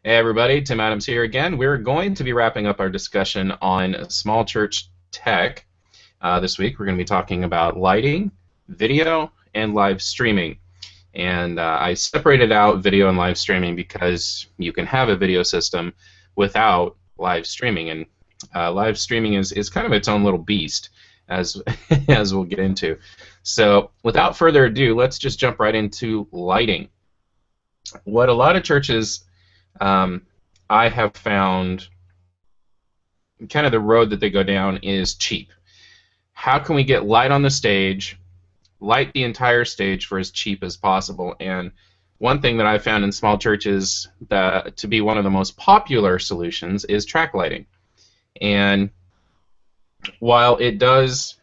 Hey everybody, Tim Adams here again. We're going to be wrapping up our discussion on small church tech. This week we're going to be talking about lighting, video, and live streaming. And I separated out video and live streaming because you can have a video system without live streaming. And live streaming is kind of its own little beast, as, as we'll get into. So without further ado, let's just jump right into lighting. What a lot of churches um, I have found kind of the road that they go down is cheap. How can we get light on the stage, light the entire stage for as cheap as possible? And one thing that I've found in small churches to be one of the most popular solutions is track lighting. And while it does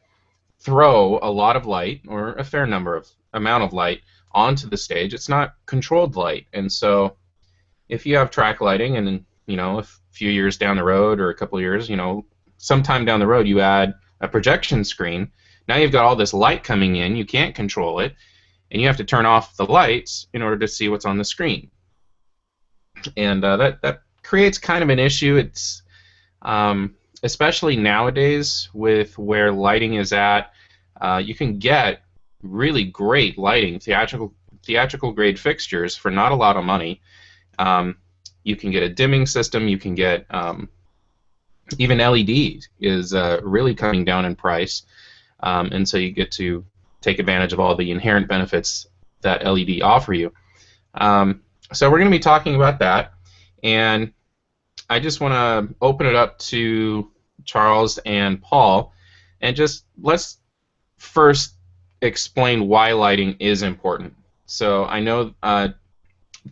throw a lot of light, or a fair amount of light, onto the stage, it's not controlled light. And so if you have track lighting and a few years down the road or a couple of years, sometime down the road you add a projection screen, now you've got all this light coming in, you can't control it, and you have to turn off the lights in order to see what's on the screen. And that creates kind of an issue. It's especially nowadays with where lighting is at, you can get really great lighting, theatrical grade fixtures for not a lot of money. You can get a dimming system. You can get even LED is really coming down in price, and so you get to take advantage of all the inherent benefits that LED offer you. So we're going to be talking about that, and I just want to open it up to Charles and Paul, and just let's first explain why lighting is important. So I know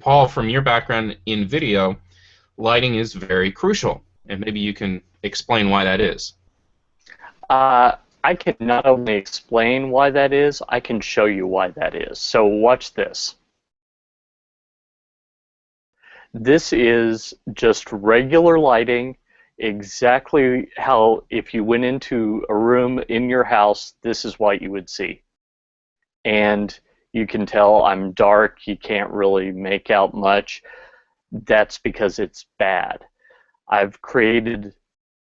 Paul, from your background in video, lighting is very crucial, and maybe you can explain why that is. I can not only explain why that is, I can show you why that is. So watch this. This is just regular lighting, exactly how if you went into a room in your house, this is what you would see. And you can tell I'm dark, you can't really make out much. That's because it's bad. I've created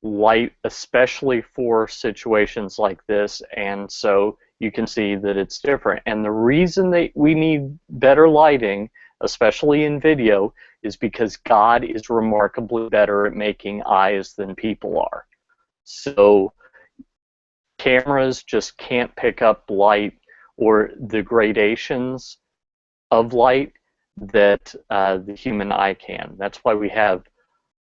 light especially for situations like this, and so you can see that it's different. And the reason that we need better lighting, especially in video, is because God is remarkably better at making eyes than people are. So cameras just can't pick up light or the gradations of light that the human eye can. That's why we have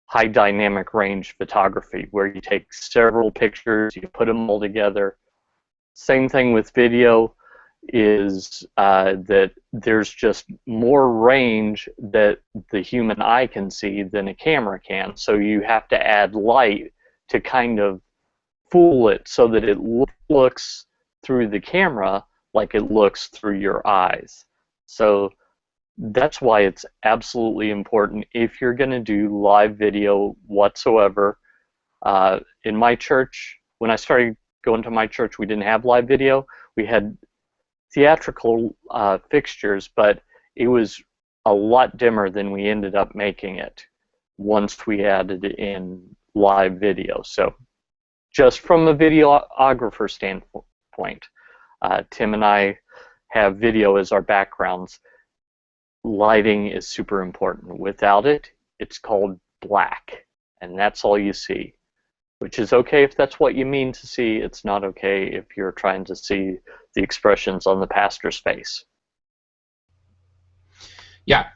high dynamic range photography, where you take several pictures, you put them all together. Same thing with video, is that there's just more range that the human eye can see than a camera can. So you have to add light to kind of fool it so that it looks through the camera like it looks through your eyes. So that's why it's absolutely important if you're going to do live video whatsoever. In my church, when I started going to my church, we didn't have live video. We had theatrical fixtures, but it was a lot dimmer than we ended up making it once we added in live video. So just from a videographer standpoint, Tim and I have video as our backgrounds. Lighting is super important. Without it, it's called black, and that's all you see, which is okay if that's what you mean to see. It's not okay if you're trying to see the expressions on the pastor's face. Yeah,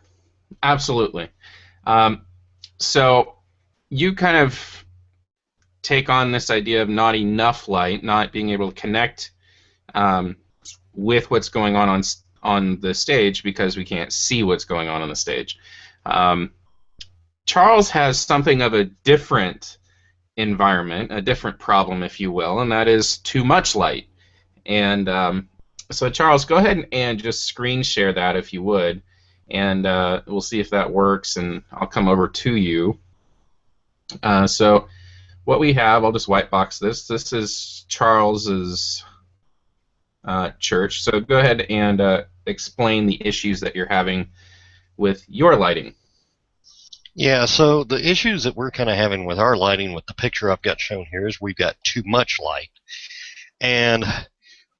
absolutely. So you kind of take on this idea of not enough light, not being able to connect with what's going on the stage because we can't see what's going on the stage. Charles has something of a different environment, a different problem, if you will, and that is too much light. And so Charles, go ahead and just screen share that if you would, and we'll see if that works, and I'll come over to you. So what we have, I'll just white box this. This is Charles's church. So go ahead and explain the issues that you're having with your lighting. Yeah, so the issues that we're kind of having with our lighting with the picture I've got shown here is we've got too much light. And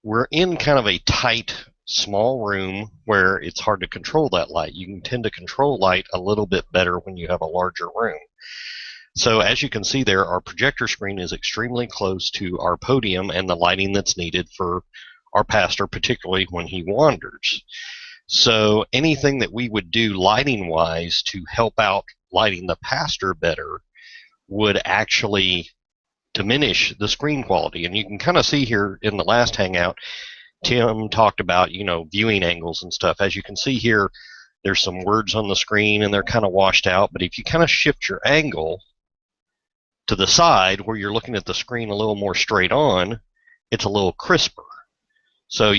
we're in kind of a tight, small room where it's hard to control that light. You can tend to control light a little bit better when you have a larger room. So as you can see there, our projector screen is extremely close to our podium and the lighting that's needed for our pastor, particularly when he wanders. So anything that we would do lighting wise to help out lighting the pastor better would actually diminish the screen quality. And you can kind of see here in the last hangout, Tim talked about, viewing angles and stuff. As you can see here, there's some words on the screen and they're kind of washed out. But if you kind of shift your angle to the side where you're looking at the screen a little more straight on, it's a little crisper. So,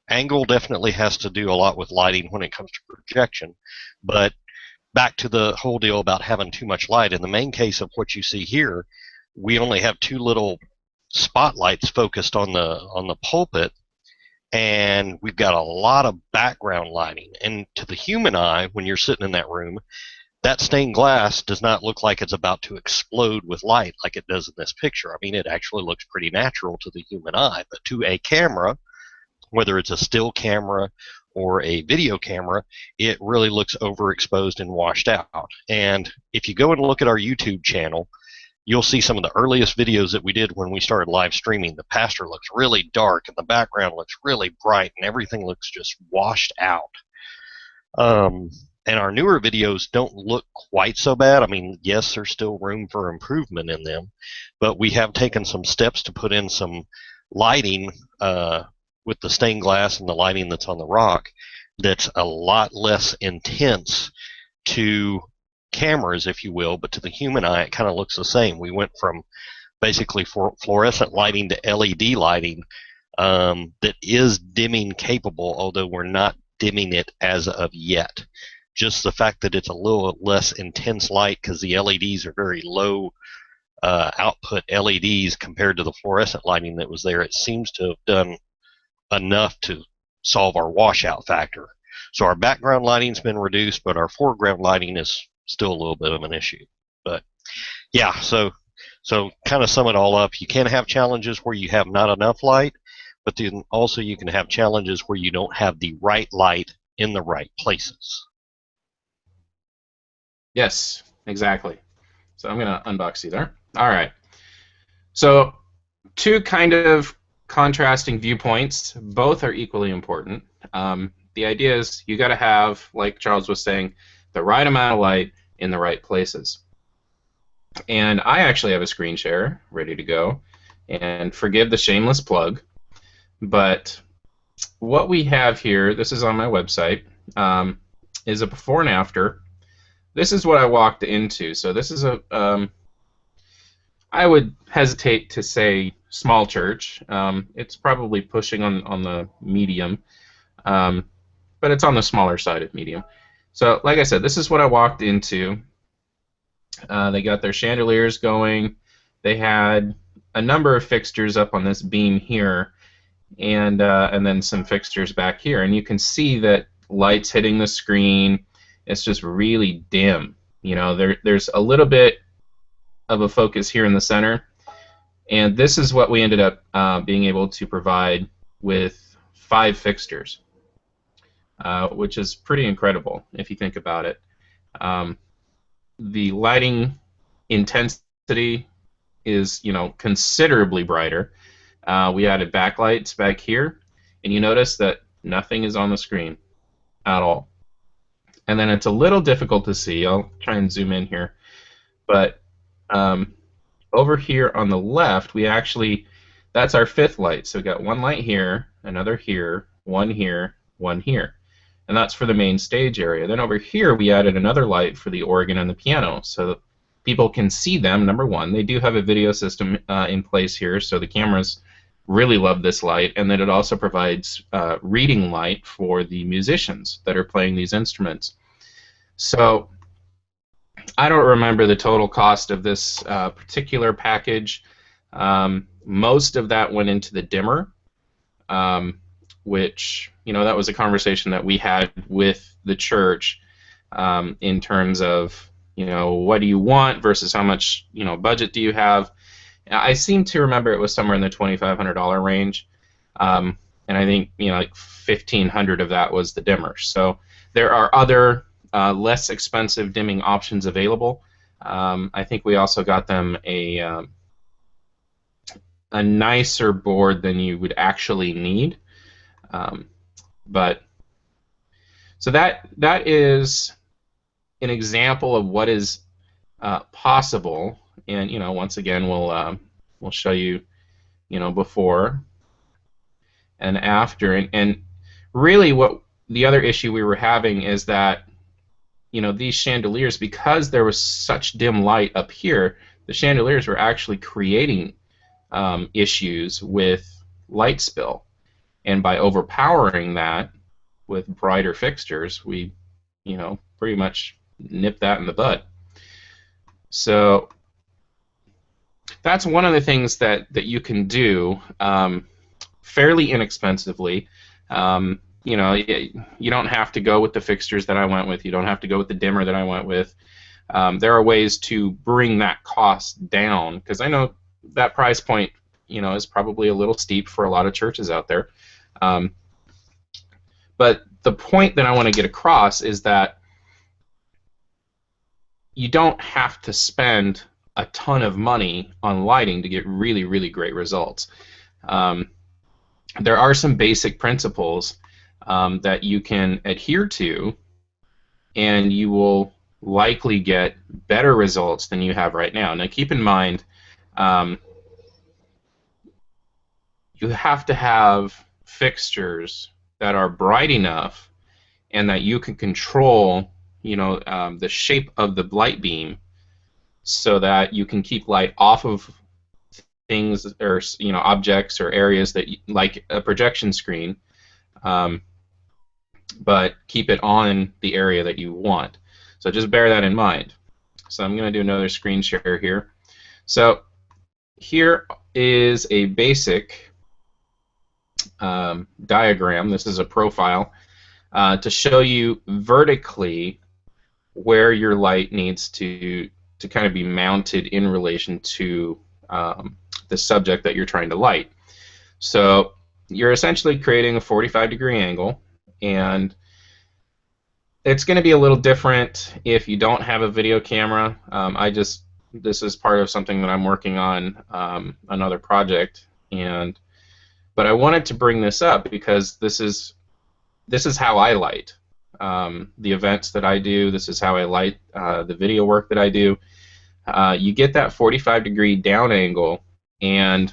angle definitely has to do a lot with lighting when it comes to projection. But back to the whole deal about having too much light. In the main case of what you see here, we only have two little spotlights focused on the pulpit, and we've got a lot of background lighting. And to the human eye, when you're sitting in that room, that stained glass does not look like it's about to explode with light like it does in this picture. I mean, it actually looks pretty natural to the human eye, but to a camera, whether it's a still camera or a video camera, it really looks overexposed and washed out. And if you go and look at our YouTube channel, you'll see some of the earliest videos that we did when we started live streaming. The pastor looks really dark and the background looks really bright and everything looks just washed out. And our newer videos don't look quite so bad. I mean, yes, there's still room for improvement in them, but we have taken some steps to put in some lighting with the stained glass and the lighting that's on the rock that's a lot less intense to cameras, if you will, but to the human eye, it kind of looks the same. We went from basically fluorescent lighting to LED lighting that is dimming capable, although we're not dimming it as of yet. Just the fact that it's a little less intense light because the LEDs are very low output LEDs compared to the fluorescent lighting that was there, it seems to have done enough to solve our washout factor. So our background lighting's been reduced, but our foreground lighting is still a little bit of an issue. But yeah, so kind of sum it all up, you can have challenges where you have not enough light, but then also you can have challenges where you don't have the right light in the right places. Yes, exactly. So I'm going to unbox you there. All right. So two kind of contrasting viewpoints. Both are equally important. The idea is you got to have, like Charles was saying, the right amount of light in the right places. And I actually have a screen share ready to go. And forgive the shameless plug, but what we have here, this is on my website, is a before and after. This is what I walked into. So this is a, I would hesitate to say small church. It's probably pushing on the medium, but it's on the smaller side of medium. So like I said, this is what I walked into. They got their chandeliers going. They had a number of fixtures up on this beam here, and then some fixtures back here. And you can see that light's hitting the screen. It's just really dim. There's a little bit of a focus here in the center, and this is what we ended up being able to provide with 5 fixtures, which is pretty incredible if you think about it. The lighting intensity is, considerably brighter. We added backlights back here, and you notice that nothing is on the screen at all. And then it's a little difficult to see. I'll try and zoom in here. But over here on the left, that's our 5th light. So we got one light here, another here, one here, one here. And that's for the main stage area. Then over here, we added another light for the organ and the piano, so people can see them, number one. They do have a video system in place here, so the cameras really love this light. And then it also provides reading light for the musicians that are playing these instruments. So I don't remember the total cost of this particular package. Most of that went into the dimmer, which, that was a conversation that we had with the church in terms of, what do you want versus how much, budget do you have. I seem to remember it was somewhere in the $2,500 range, and I think like 1,500 of that was the dimmer. So there are other less expensive dimming options available. I think we also got them a nicer board than you would actually need. But so that is an example of what is possible, and once again we'll show you before and after, and really what the other issue we were having is that these chandeliers, because there was such dim light up here, the chandeliers were actually creating issues with light spill, and by overpowering that with brighter fixtures, we pretty much nip that in the bud. So that's one of the things that you can do fairly inexpensively. You don't have to go with the fixtures that I went with. You don't have to go with the dimmer that I went with. There are ways to bring that cost down, because I know that price point is probably a little steep for a lot of churches out there. But the point that I want to get across is that you don't have to spend a ton of money on lighting to get really, really great results. There are some basic principles that you can adhere to, and you will likely get better results than you have right now. Now, keep in mind, you have to have fixtures that are bright enough and that you can control the shape of the light beam, so that you can keep light off of things or objects or areas that like a projection screen, but keep it on the area that you want. So just bear that in mind. So I'm going to do another screen share here. So here is a basic diagram. This is a profile to show you vertically where your light needs to kind of be mounted in relation to the subject that you're trying to light. So you're essentially creating a 45-degree angle, and it's going to be a little different if you don't have a video camera. This is part of something that I'm working on, another project, but I wanted to bring this up because this is how I light the events that I do. This is how I light the video work that I do. You get that 45-degree down angle, and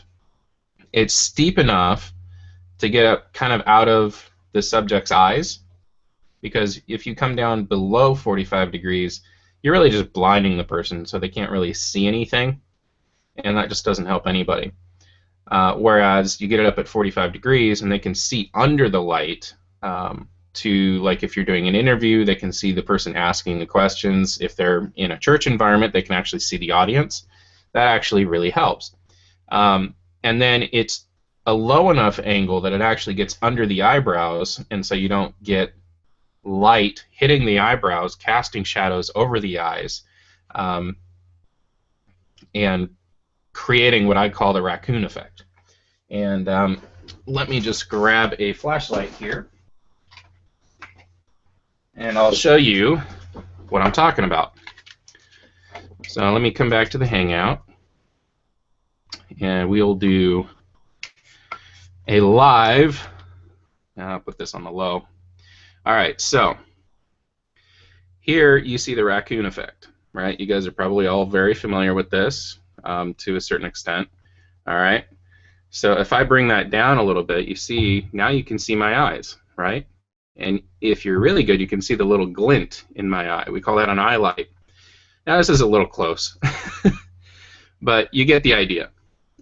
it's steep enough to get up kind of out of the subject's eyes, because if you come down below 45 degrees, you're really just blinding the person so they can't really see anything, and that just doesn't help anybody. Whereas you get it up at 45 degrees and they can see under the light, like if you're doing an interview, they can see the person asking the questions. If they're in a church environment, they can actually see the audience. That actually really helps. And then it's a low enough angle that it actually gets under the eyebrows, and so you don't get light hitting the eyebrows, casting shadows over the eyes, and creating what I call the raccoon effect. And let me just grab a flashlight here, and I'll show you what I'm talking about. So let me come back to the Hangout, and we'll do a live. I'll put this on the low. All right, so here you see the raccoon effect, right? You guys are probably all very familiar with this to a certain extent. All right, so if I bring that down a little bit, you see now you can see my eyes, right? And if you're really good, you can see the little glint in my eye. We call that an eye light. Now this is a little close, but you get the idea.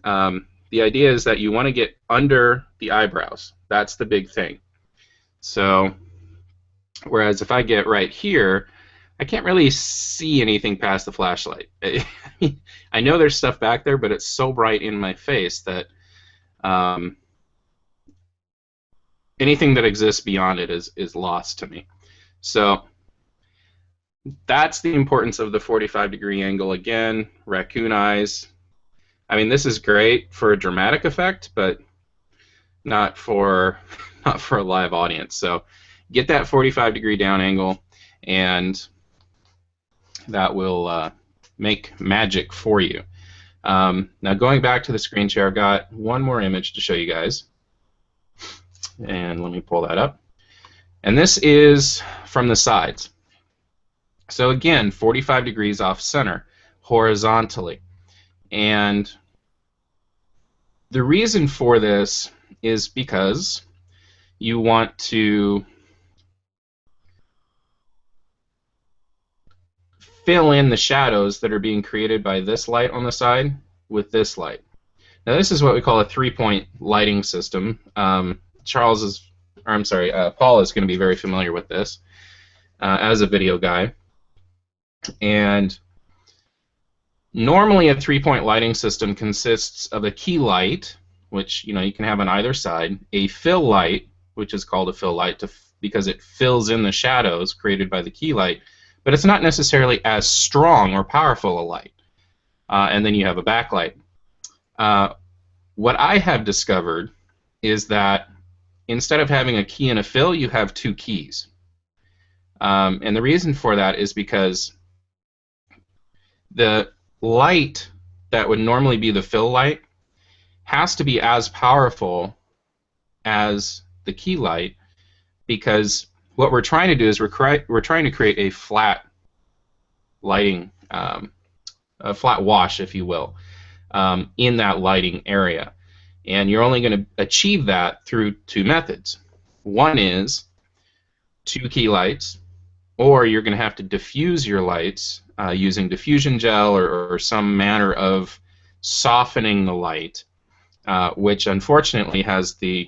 The idea is that you want to get under the eyebrows. That's the big thing. So, whereas if I get right here, I can't really see anything past the flashlight. I know there's stuff back there, but it's so bright in my face that anything that exists beyond it is lost to me. So that's the importance of the 45-degree angle. Again, raccoon eyes. I mean, this is great for a dramatic effect, but not for not for a live audience. So get that 45-degree down angle, and that will make magic for you. Now going back to the screen share, I've got one more image to show you guys, and let me pull that up. And this is from the sides. So again, 45 degrees off center, horizontally. And the reason for this is because you want to fill in the shadows that are being created by this light on the side with this light. Now this is what we call a three-point lighting system. Paul is going to be very familiar with this as a video guy. And normally a three-point lighting system consists of a key light, which you can have on either side, a fill light, which is called a fill light because it fills in the shadows created by the key light, but it's not necessarily as strong or powerful a light. And then you have a backlight. What I have discovered is that instead of having a key and a fill, you have two keys. And the reason for that is because the light that would normally be the fill light has to be as powerful as the key light, because what we're trying to do is we're trying to create a flat lighting, a flat wash, if you will, in that lighting area. And you're only going to achieve that through two methods. One is two key lights, or you're going to have to diffuse your lights using diffusion gel or some manner of softening the light, which unfortunately has the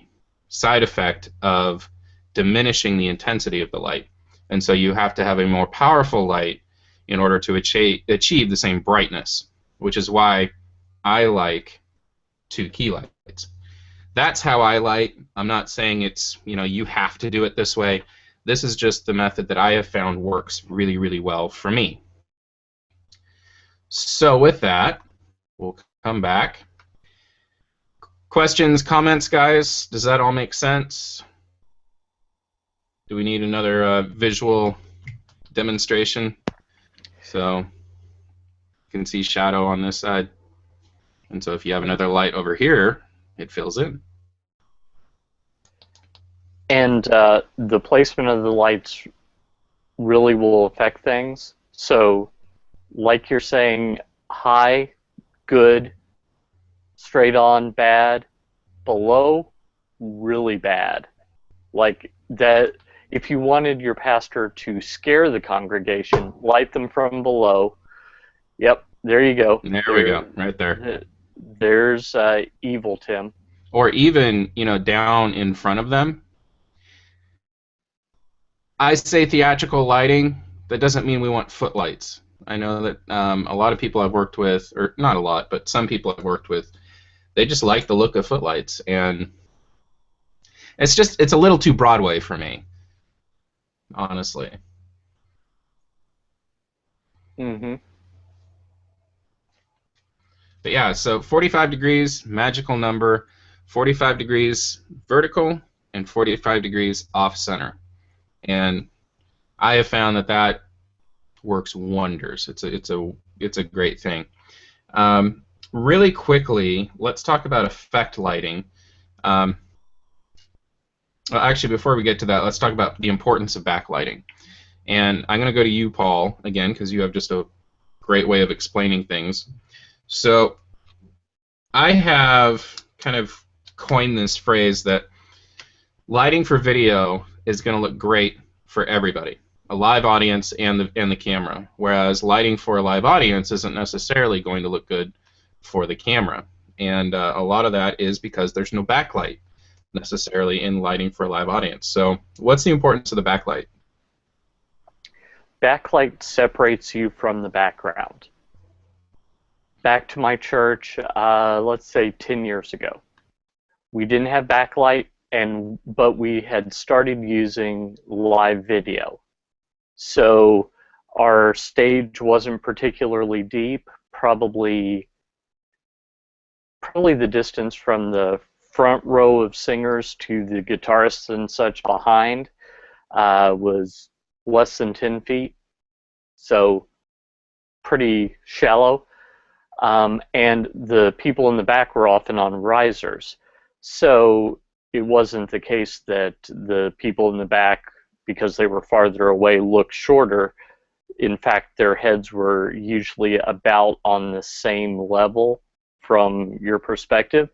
side effect of diminishing the intensity of the light. And so you have to have a more powerful light in order to achieve the same brightness, which is why I like two key lights. That's how I light. I'm not saying it's, you have to do it this way. This is just the method that I have found works really, really well for me. So with that, we'll come back. Questions, comments, guys? Does that all make sense? Do we need another visual demonstration? So you can see shadow on this side. And so if you have another light over here, it fills in. And the placement of the lights really will affect things. So like you're saying, high, good, straight on, bad, below, really bad. Like that, if you wanted your pastor to scare the congregation, light them from below. Yep, there you go. There we go, right there. There's evil Tim. Or even, down in front of them. I say theatrical lighting. That doesn't mean we want footlights. I know that a lot of people I've worked with, or not a lot, but some people I've worked with, they just like the look of footlights, and it's a little too Broadway for me, honestly. Mm-hmm. But yeah, so 45 degrees, magical number, 45 degrees vertical, and 45 degrees off center. And I have found that works wonders. It's a great thing. Really quickly, let's talk about effect lighting. Well, actually, before we get to that, let's talk about the importance of backlighting. And I'm going to go to you, Paul, again, because you have just a great way of explaining things. So I have kind of coined this phrase that lighting for video is going to look great for everybody, a live audience and the camera, whereas lighting for a live audience isn't necessarily going to look good for the camera. And a lot of that is because there's no backlight necessarily in lighting for a live audience. So what's the importance of the backlight? Backlight separates you from the background. Back to my church, let's say 10 years ago. We didn't have backlight, but we had started using live video. So Our stage wasn't particularly deep, probably the distance from the front row of singers to the guitarists and such behind was less than 10 feet, so pretty shallow. And the people in the back were often on risers. So it wasn't the case that the people in the back, because they were farther away, looked shorter. In fact, their heads were usually about on the same level from your perspective.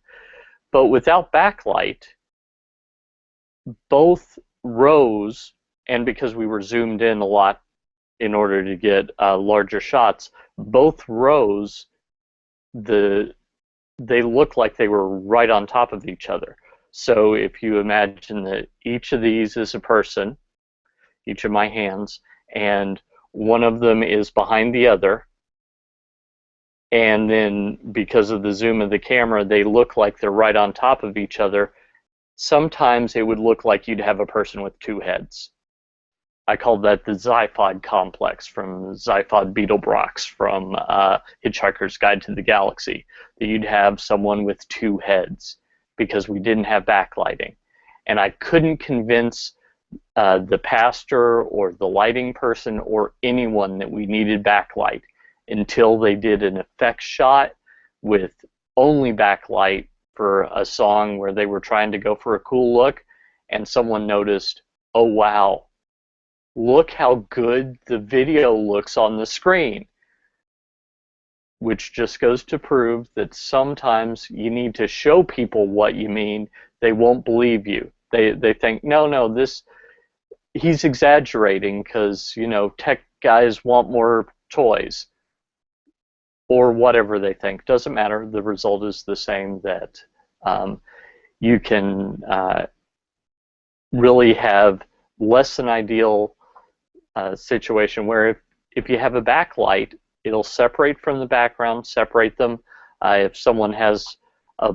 But without backlight, both rows, and because we were zoomed in a lot in order to get larger shots, both rows, they look like they were right on top of each other. So if you imagine that each of these is a person, each of my hands, and one of them is behind the other, and then because of the zoom of the camera, they look like they're right on top of each other. Sometimes it would look like you'd have a person with two heads. I called that the Xiphod complex, from Xiphod Beetlebrox from Hitchhiker's Guide to the Galaxy. That you'd have someone with two heads because we didn't have backlighting. And I couldn't convince the pastor or the lighting person or anyone that we needed backlight until they did an effects shot with only backlight for a song where they were trying to go for a cool look, and someone noticed, oh wow, look how good the video looks on the screen. Which just goes to prove that sometimes you need to show people what you mean. They won't believe you. They think, no, he's exaggerating because, you know, tech guys want more toys. Or whatever they think. Doesn't matter. The result is the same, that you can really have less than ideal situation where if you have a backlight, it'll separate from the background, separate them. If someone has a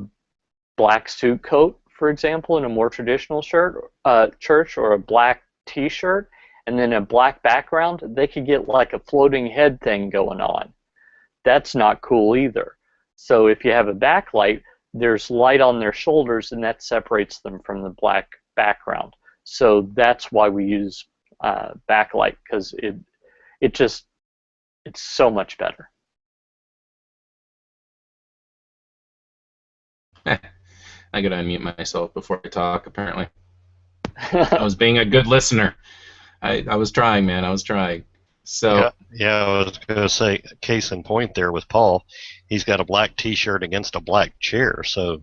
black suit coat, for example, in a more traditional church, or a black t-shirt, and then a black background, they could get like a floating head thing going on. That's not cool either. So if you have a backlight, there's light on their shoulders, and that separates them from the black background. So that's why we use backlight, because it's so much better. I gotta unmute myself before I talk, apparently. I was being a good listener. I was trying, man. I was trying. So yeah, I was going to say, case in point there with Paul, he's got a black T-shirt against a black chair. So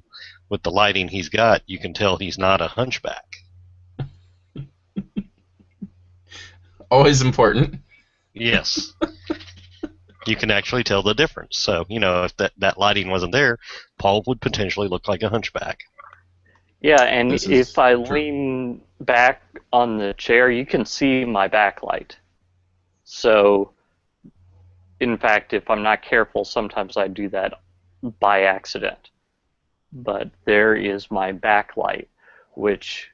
with the lighting he's got, you can tell he's not a hunchback. Always important. Yes. You can actually tell the difference. So, you know, if that lighting wasn't there, Paul would potentially look like a hunchback. Yeah, and if I lean back on the chair, you can see my backlight. So, in fact, if I'm not careful, sometimes I do that by accident. But there is my backlight, which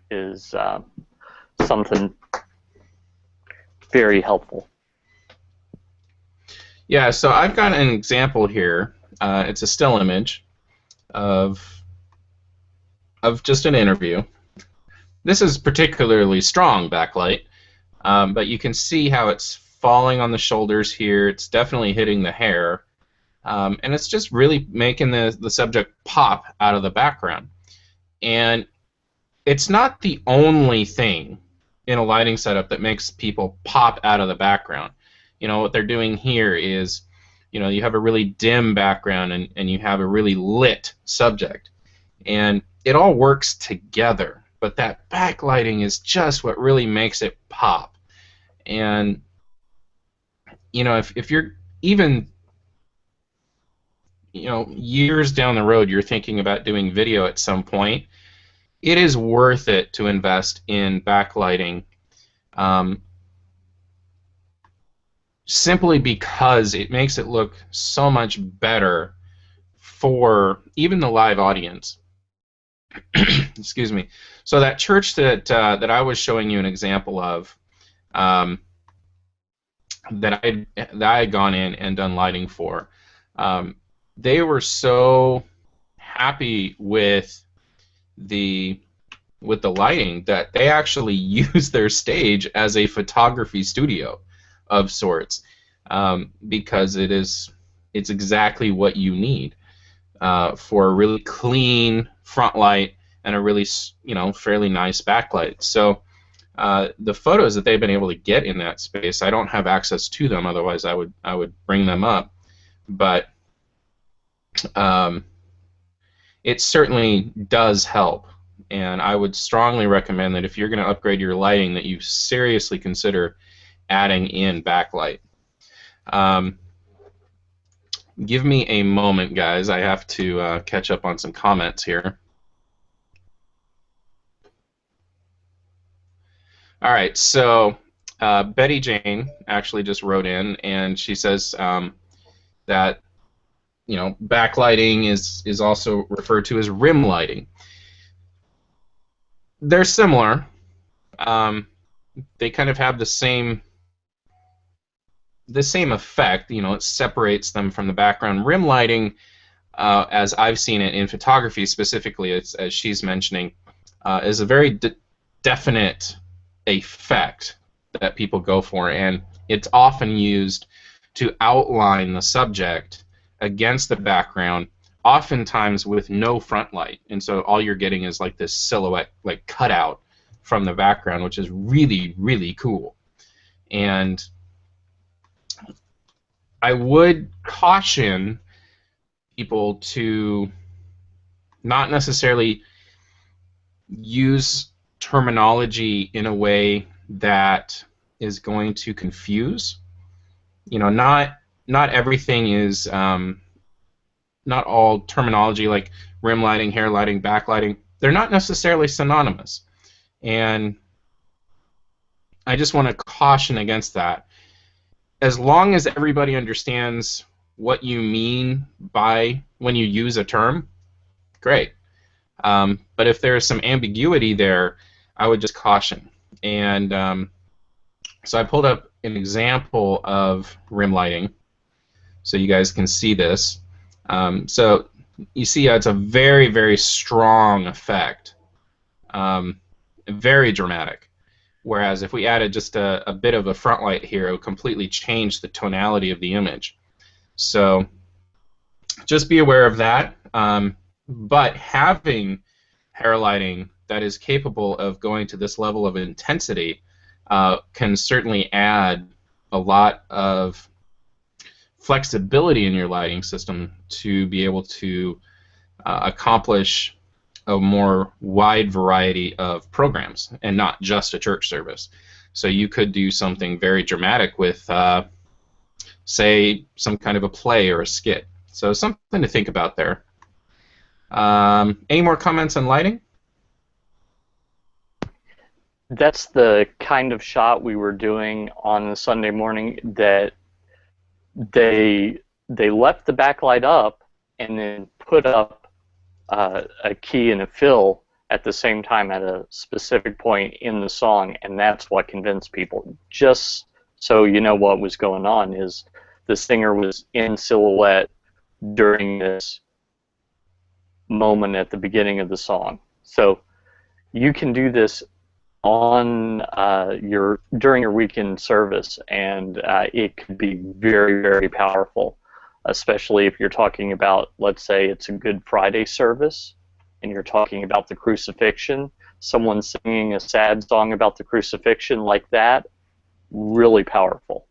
is something very helpful. Yeah, so I've got an example here. It's a still image of just an interview. This is particularly strong backlight, but you can see how it's falling on the shoulders here. It's definitely hitting the hair, and it's just really making the subject pop out of the background. And it's not the only thing in a lighting setup that makes people pop out of the background. You know, what they're doing here is, you know, you have a really dim background and you have a really lit subject. And it all works together, but that backlighting is just what really makes it pop. And, you know, if you're even, you know, years down the road, you're thinking about doing video at some point, it is worth it to invest in backlighting, simply because it makes it look so much better for even the live audience. Excuse me. So that church that I was showing you an example of, that I had gone in and done lighting for, they were so happy the with the lighting that they actually use their stage as a photography studio of sorts, because it's exactly what you need for a really clean front light and a really fairly nice backlight. So the photos that they've been able to get in that space, I don't have access to them, otherwise I would bring them up, but um, it certainly does help. And I would strongly recommend that if you're going to upgrade your lighting, that you seriously consider adding in backlight. Give me a moment, guys. I have to catch up on some comments here. All right, so Betty Jane actually just wrote in, and she says that backlighting is also referred to as rim lighting. They're similar. They kind of have the same effect. It separates them from the background. Rim lighting, as I've seen it in photography specifically, as she's mentioning, is a very definite effect that people go for, and it's often used to outline the subject against the background, oftentimes with no front light, and so all you're getting is like this silhouette, like cutout from the background, which is really, really cool. And I would caution people to not necessarily use terminology in a way that is going to confuse. Not everything is, not all terminology like rim lighting, hair lighting, backlighting, they're not necessarily synonymous. And I just want to caution against that. As long as everybody understands what you mean by when you use a term, great. But if there's some ambiguity there, I would just caution. And so I pulled up an example of rim lighting so you guys can see this. So you see it's a very, very strong effect, very dramatic. Whereas if we added just a bit of a front light here, it would completely change the tonality of the image. So just be aware of that. But having hair lighting that is capable of going to this level of intensity can certainly add a lot of flexibility in your lighting system to be able to accomplish a more wide variety of programs and not just a church service. So you could do something very dramatic with, say, some kind of a play or a skit. So something to think about there. Any more comments on lighting? That's the kind of shot we were doing on the Sunday morning, that they left the backlight up and then put up a key and a fill at the same time at a specific point in the song, and that's what convinced people. Just so you know what was going on is the singer was in silhouette during this moment at the beginning of the song. So you can do this on during your weekend service, and it could be very, very powerful, especially if you're talking about, let's say it's a Good Friday service and you're talking about the crucifixion. Someone singing a sad song about the crucifixion like that, really powerful.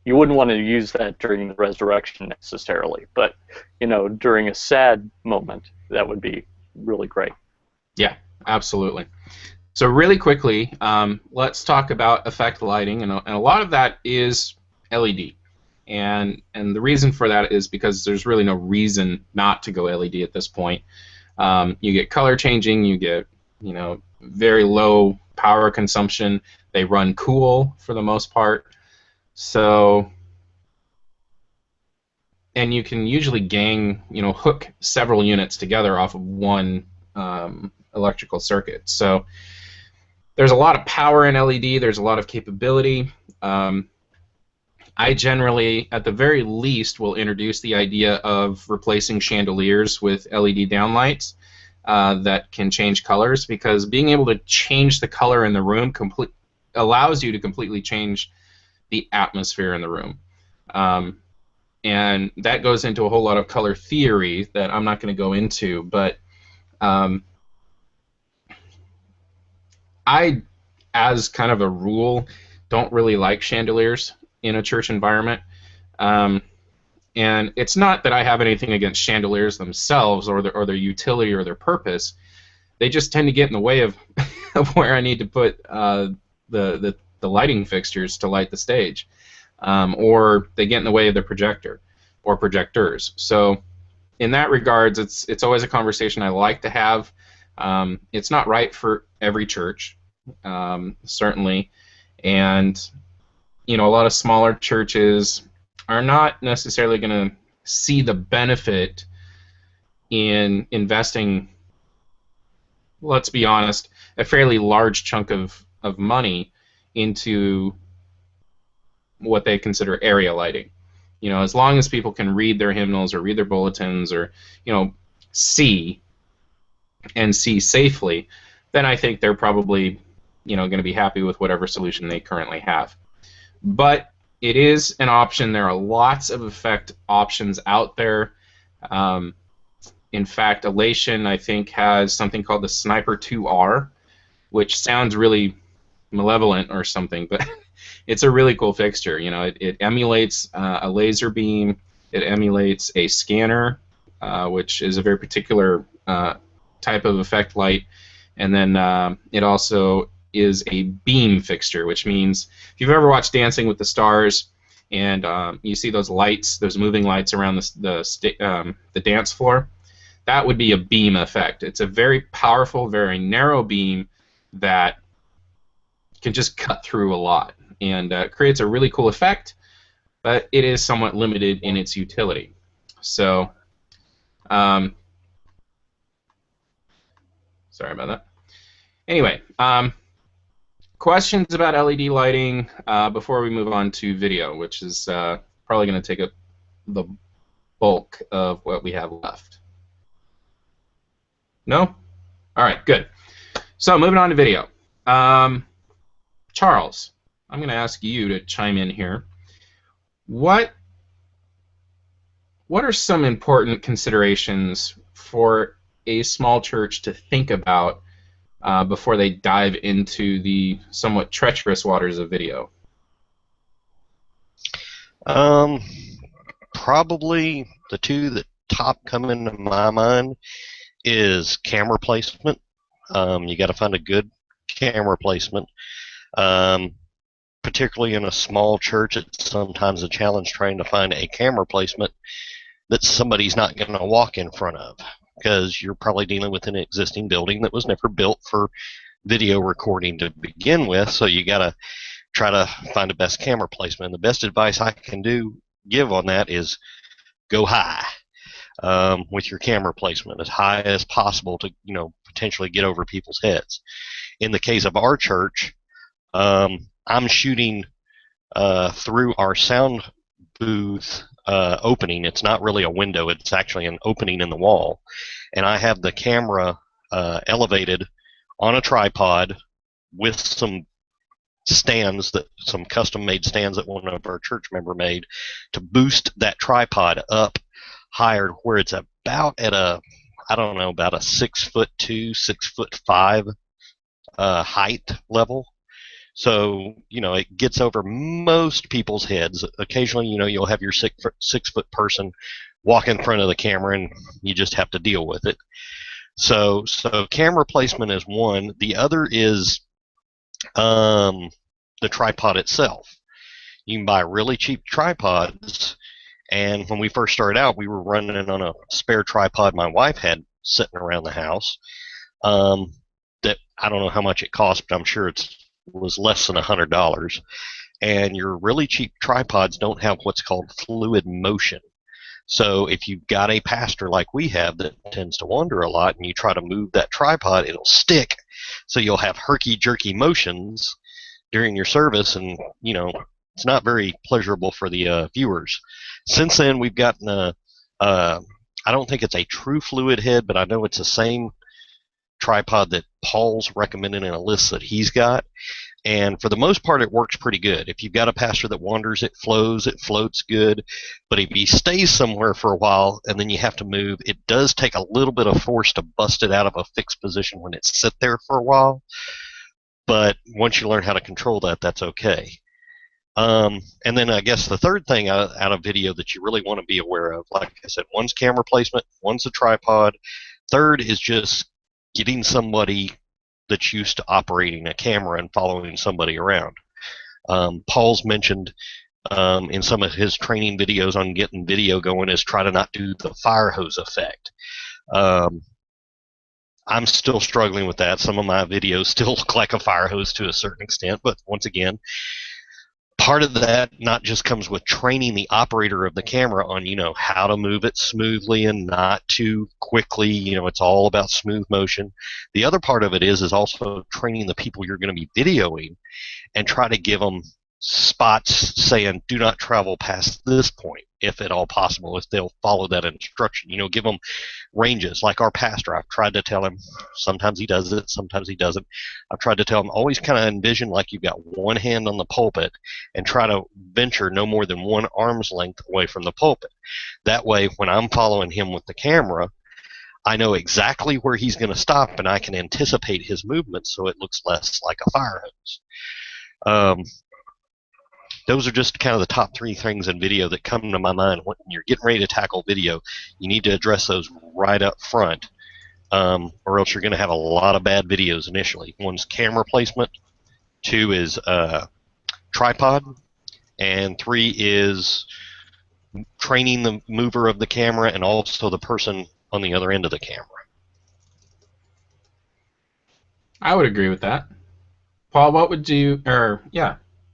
You wouldn't want to use that during the resurrection necessarily, but during a sad moment, that would be really great. Yeah, absolutely. So really quickly, let's talk about effect lighting, and a lot of that is LED. And the reason for that is because there's really no reason not to go LED at this point. You get color changing, you get very low power consumption. They run cool for the most part. So, and you can usually hook several units together off of one electrical circuit. So there's a lot of power in LED. There's a lot of capability. I generally, at the very least, will introduce the idea of replacing chandeliers with LED downlights that can change colors, because being able to change the color in the room allows you to completely change the atmosphere in the room. And that goes into a whole lot of color theory that I'm not going to go into, but I, as kind of a rule, don't really like chandeliers in a church environment. Um, and it's not that I have anything against chandeliers themselves or their utility or their purpose. They just tend to get in the way of, of where I need to put the lighting fixtures to light the stage, or they get in the way of the projector or projectors. So in that regards, it's always a conversation I like to have. It's not right for every church, certainly, and a lot of smaller churches are not necessarily going to see the benefit in investing, let's be honest, a fairly large chunk of money into what they consider area lighting. As long as people can read their hymnals or read their bulletins or, see and see safely, then I think they're probably, going to be happy with whatever solution they currently have. But it is an option. There are lots of effect options out there. In fact, Elation, I think, has something called the Sniper 2R, which sounds really malevolent or something, but it's a really cool fixture. It emulates a laser beam. It emulates a scanner, which is a very particular type of effect light. And then it also is a beam fixture, which means if you've ever watched Dancing with the Stars and you see those lights, those moving lights around the dance floor, that would be a beam effect. It's a very powerful, very narrow beam that can just cut through a lot and creates a really cool effect, but it is somewhat limited in its utility. So, sorry about that. Anyway, questions about LED lighting before we move on to video, which is probably going to take up the bulk of what we have left. No? All right, good. So moving on to video. Charles, I'm going to ask you to chime in here. What are some important considerations for a small church to think about before they dive into the somewhat treacherous waters of video? Probably the two that top come into my mind is camera placement. You got to find a good camera placement. Particularly in a small church, it's sometimes a challenge trying to find a camera placement that somebody's not going to walk in front of, because you're probably dealing with an existing building that was never built for video recording to begin with, so you got to try to find the best camera placement. And the best advice I can give on that is go high with your camera placement, as high as possible to potentially get over people's heads. In the case of our church, I'm shooting through our sound booth opening. It's not really a window, it's actually an opening in the wall, and I have the camera elevated on a tripod with some stands, some custom made stands that one of our church member made to boost that tripod up higher, where it's about at about a 6'2", 6'5" height level. So, it gets over most people's heads. Occasionally, you'll have your 6-foot person walk in front of the camera and you just have to deal with it. So camera placement is one. The other is the tripod itself. You can buy really cheap tripods, and when we first started out, we were running on a spare tripod my wife had sitting around the house. That I don't know how much it cost, but I'm sure it was less than $100. And your really cheap tripods don't have what's called fluid motion. So if you've got a pastor like we have that tends to wander a lot, and you try to move that tripod, it'll stick. So you'll have herky-jerky motions during your service, and it's not very pleasurable for the viewers. Since then, we've gotten I don't think it's a true fluid head, but I know it's the same tripod that Paul's recommended in a list that he's got. And for the most part, it works pretty good. If you've got a pastor that wanders, it floats good. But if he stays somewhere for a while and then you have to move, it does take a little bit of force to bust it out of a fixed position when it's sit there for a while. But once you learn how to control that, that's okay. And then I guess the third thing out of video that you really want to be aware of, like I said, one's camera placement, one's a tripod. Third is just getting somebody that's used to operating a camera and following somebody around. Paul's mentioned in some of his training videos on getting video going is try to not do the fire hose effect. I'm still struggling with that. Some of my videos still look like a fire hose to a certain extent, but once again, part of that not just comes with training the operator of the camera on, how to move it smoothly and not too quickly. It's all about smooth motion. The other part of it is also training the people you're going to be videoing and try to give them spots saying do not travel past this point if at all possible, if they'll follow that instruction. Give them ranges. Like our pastor, I've tried to tell him, sometimes he does it, sometimes he doesn't. I've tried to tell him, always kind of envision like you've got one hand on the pulpit and try to venture no more than one arm's length away from the pulpit. That way, when I'm following him with the camera, I know exactly where he's going to stop and I can anticipate his movements so it looks less like a fire hose. Those are just kind of the top three things in video that come to my mind when you're getting ready to tackle video. You need to address those right up front, or else you're going to have a lot of bad videos initially. One's camera placement, two is tripod, and three is training the mover of the camera and also the person on the other end of the camera. I would agree with that. Paul, what would you,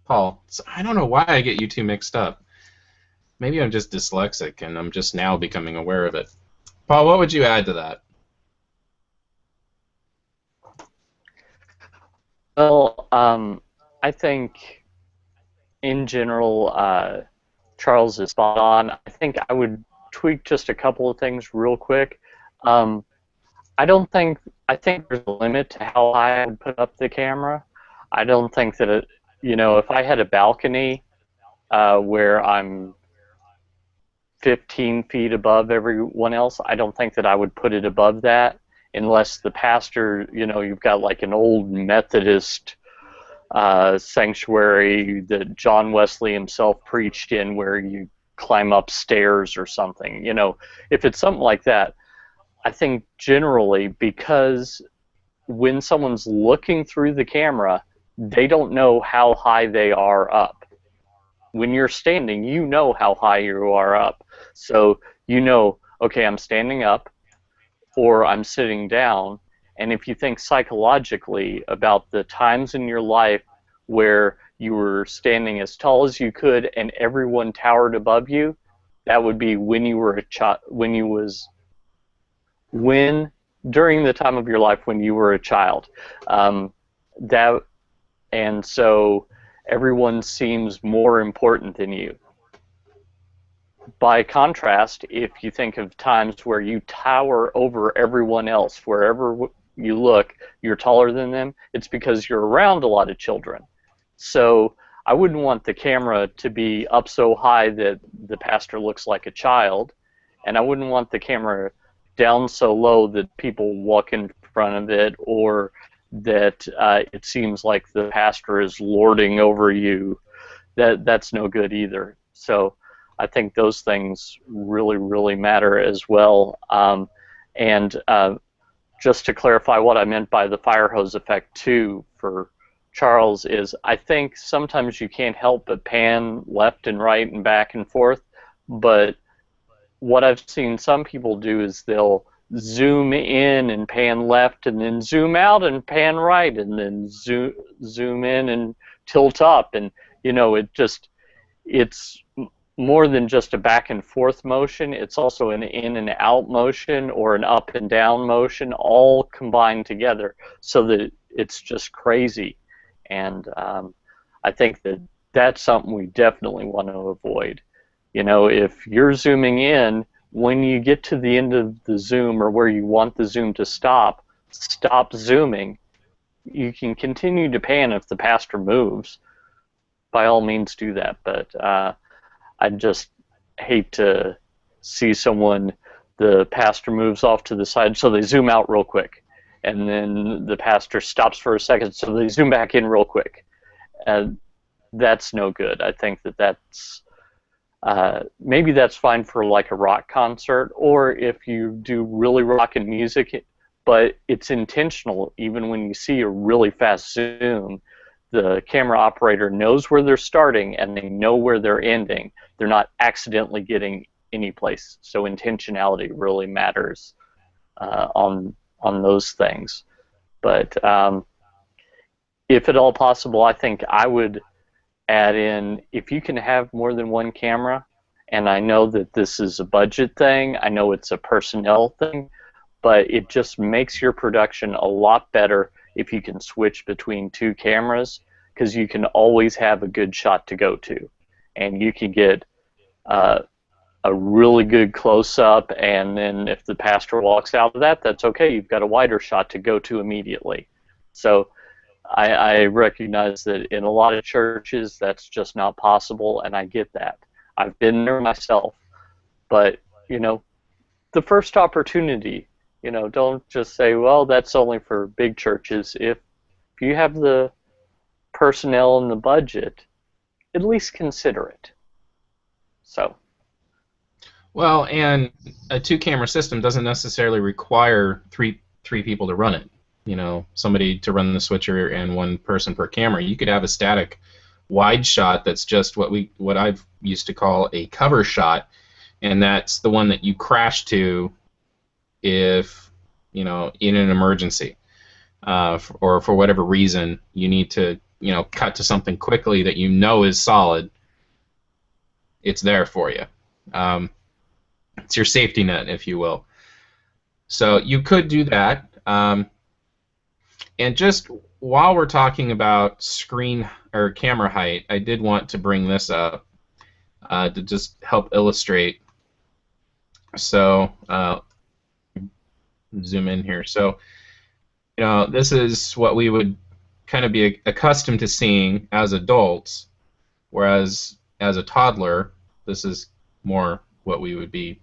Paul, I don't know why I get you two mixed up. Maybe I'm just dyslexic and I'm just now becoming aware of it. Paul, what would you add to that? Well, I think in general, Charles is spot on. I think I would tweak just a couple of things real quick. I think there's a limit to how high I would put up the camera. I don't think that if I had a balcony where I'm 15 feet above everyone else, I don't think that I would put it above that unless the pastor, you've got like an old Methodist sanctuary that John Wesley himself preached in where you climb up stairs or something. If it's something like that, I think generally because when someone's looking through the camera, they don't know how high they are up. When you're standing, you know how high you are up. So okay, I'm standing up or I'm sitting down. And if you think psychologically about the times in your life where you were standing as tall as you could and everyone towered above you, that would be when you were a child, during the time of your life when you were a child. And so everyone seems more important than you. By contrast, if you think of times where you tower over everyone else, wherever you look, you're taller than them, it's because you're around a lot of children. So I wouldn't want the camera to be up so high that the pastor looks like a child, and I wouldn't want the camera down so low that people walk in front of it, or that it seems like the pastor is lording over you. That's no good either. So I think those things really, really matter as well. And just to clarify what I meant by the fire hose effect too for Charles is I think sometimes you can't help but pan left and right and back and forth, but what I've seen some people do is they'll zoom in and pan left and then zoom out and pan right and then zoom in and tilt up, and it's more than just a back and forth motion. It's also an in and out motion or an up and down motion, all combined together so that it's just crazy. And I think that that's something we definitely want to avoid. You know, if you're zooming in, when you get to the end of the zoom or where you want the zoom to stop, stop zooming. You can continue to pan if the pastor moves. By all means, do that. But I just hate to see someone, the pastor moves off to the side, so they zoom out real quick, and then the pastor stops for a second, so they zoom back in real quick. And that's no good. I think that's maybe that's fine for like a rock concert, or if you do really rockin' music, but it's intentional. Even when you see a really fast zoom, the camera operator knows where they're starting and they know where they're ending. They're not accidentally getting any place. So intentionality really matters on those things. But if at all possible, I think I would add in, if you can have more than one camera, and I know that this is a budget thing, I know it's a personnel thing, but it just makes your production a lot better if you can switch between two cameras, because you can always have a good shot to go to, and you can get a really good close-up, and then if the pastor walks out of that, that's okay. You've got a wider shot to go to immediately. So I recognize that in a lot of churches that's just not possible, and I get that. I've been there myself. But, you know, the first opportunity, you know, don't just say, well, that's only for big churches. If you have the personnel and the budget, at least consider it. So. Well, and a two-camera system doesn't necessarily require three people to run it. You know, somebody to run the switcher and one person per camera. You could have a static wide shot that's just what I've used to call a cover shot, and that's the one that you crash to if, you know, in an emergency, or for whatever reason you need to, you know, cut to something quickly that you know is solid. It's there for you. It's your safety net, if you will. So you could do that. And just while we're talking about screen or camera height, I did want to bring this up to just help illustrate. So zoom in here. So, you know, this is what we would kind of be accustomed to seeing as adults, whereas as a toddler, this is more what we would be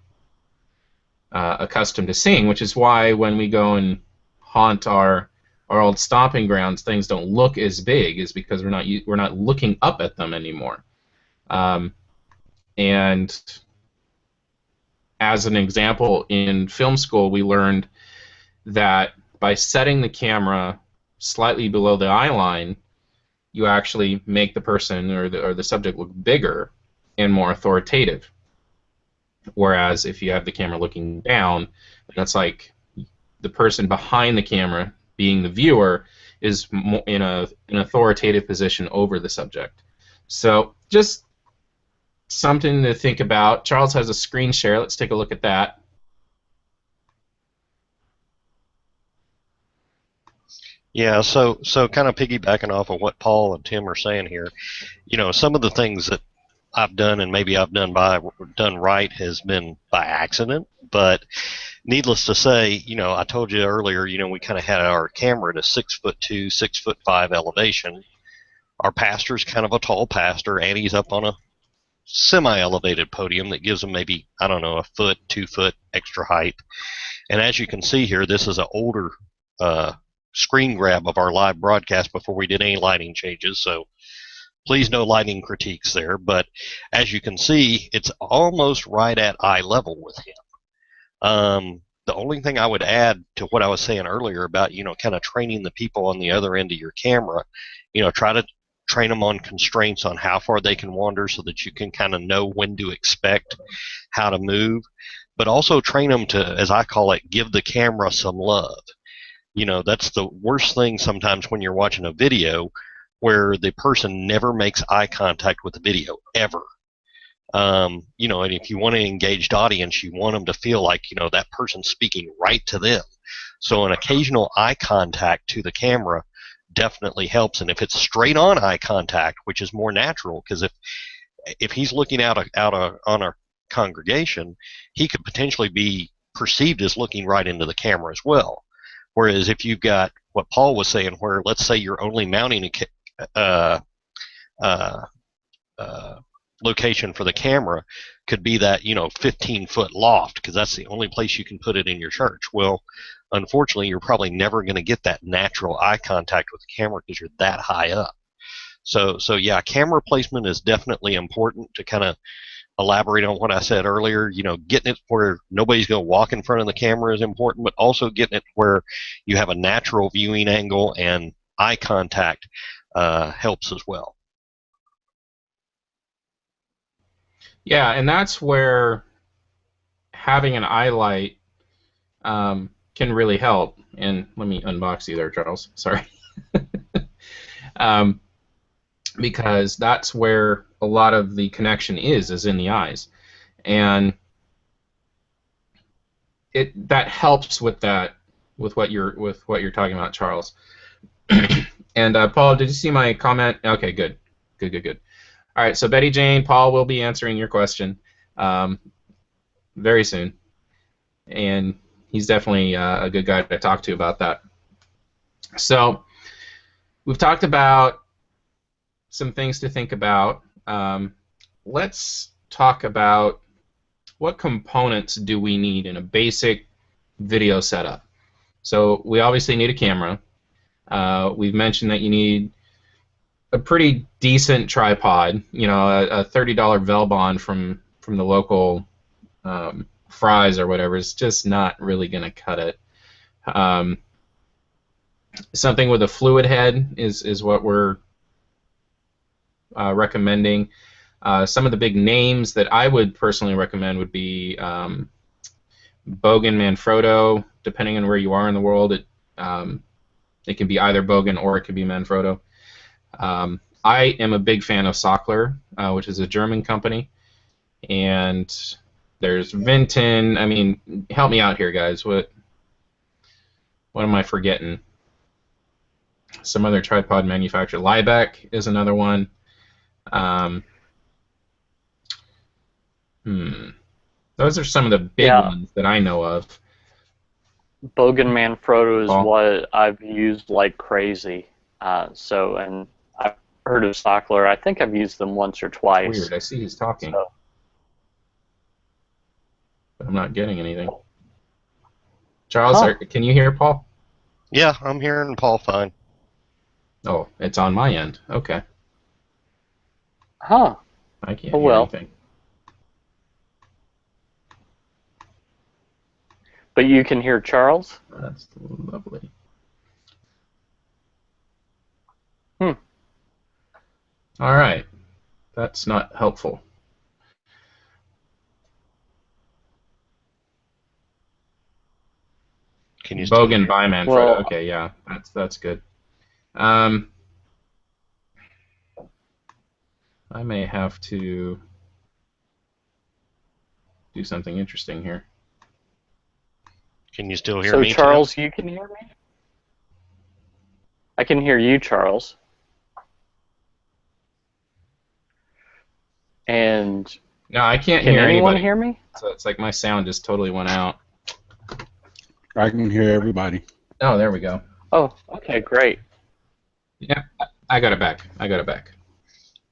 accustomed to seeing, which is why when we go and haunt our old stomping grounds, things don't look as big, is because we're not looking up at them anymore. And as an example, in film school, we learned that by setting the camera slightly below the eye line, you actually make the person or the subject look bigger and more authoritative. Whereas if you have the camera looking down, that's like the person behind the camera, being the viewer, is in an authoritative position over the subject. So just something to think about. Charles has a screen share. Let's take a look at that. Yeah, so kind of piggybacking off of what Paul and Tim are saying here, you know, some of the things that I've done and maybe I've done right has been by accident, but needless to say, you know, I told you earlier, you know, we kind of had our camera at a 6'2", 6'5" elevation. Our pastor's kind of a tall pastor, and he's up on a semi-elevated podium that gives him maybe, I don't know, 1 foot, 2 foot extra height. And as you can see here, this is an older screen grab of our live broadcast before we did any lighting changes, so please no lighting critiques there. But as you can see, it's almost right at eye level with him. The only thing I would add to what I was saying earlier about, you know, kind of training the people on the other end of your camera, you know, try to train them on constraints on how far they can wander so that you can kind of know when to expect how to move, but also train them to, as I call it, give the camera some love. You know, that's the worst thing sometimes when you're watching a video where the person never makes eye contact with the video, ever. You know, and if you want an engaged audience, you want them to feel like, you know, that person's speaking right to them. So an occasional eye contact to the camera definitely helps. And if it's straight on eye contact, which is more natural, because if he's looking on a congregation, he could potentially be perceived as looking right into the camera as well. Whereas if you've got what Paul was saying, where let's say you're only mounting a location for the camera, could be that 15-foot loft, because that's the only place you can put it in your church. Well, unfortunately, you're probably never going to get that natural eye contact with the camera because you're that high up. So yeah, camera placement is definitely important. To kind of elaborate on what I said earlier, getting it where nobody's going to walk in front of the camera is important, but also getting it where you have a natural viewing angle and eye contact helps as well. Yeah, and that's where having an eye light can really help. And let me unbox you there, Charles. Sorry. Because that's where a lot of the connection is in the eyes, and that helps with what you're talking about, Charles. And Paul, did you see my comment? Okay, good. All right, so Betty Jane, Paul will be answering your question very soon, and he's definitely a good guy to talk to about that. So we've talked about some things to think about. Let's talk about what components do we need in a basic video setup. So we obviously need a camera. We've mentioned that you need a pretty decent tripod, a $30 Velbon from the local Fry's or whatever is just not really going to cut it. Something with a fluid head is what we're recommending. Some of the big names that I would personally recommend would be Bogen Manfrotto. Depending on where you are in the world, it can be either Bogen or it could be Manfrotto. I am a big fan of Sockler, which is a German company, and there's Vinton. I mean, help me out here, guys. What am I forgetting? Some other tripod manufacturer. Liebeck is another one. Those are some of the big ones that I know of. Bogen Manfrotto is Paul? what I've used like crazy. And I've heard of Sockler. I think I've used them once or twice. Weird. I see he's talking, So. but I'm not getting anything. Charles, can you hear Paul? Yeah, I'm hearing Paul fine. Oh, it's on my end. Okay. Huh. I can't hear anything. But you can hear Charles? That's lovely. All right. That's not helpful. Can you Bogen by Manfrotto. Well, okay, yeah, that's good. I may have to do something interesting here. Can you still hear me? So, Charles, you can hear me? I can hear you, Charles. And no, I can't can hear anyone anybody. hear me? So it's like my sound just totally went out. I can hear everybody. Oh, there we go. Oh, okay, great. Yeah, I got it back.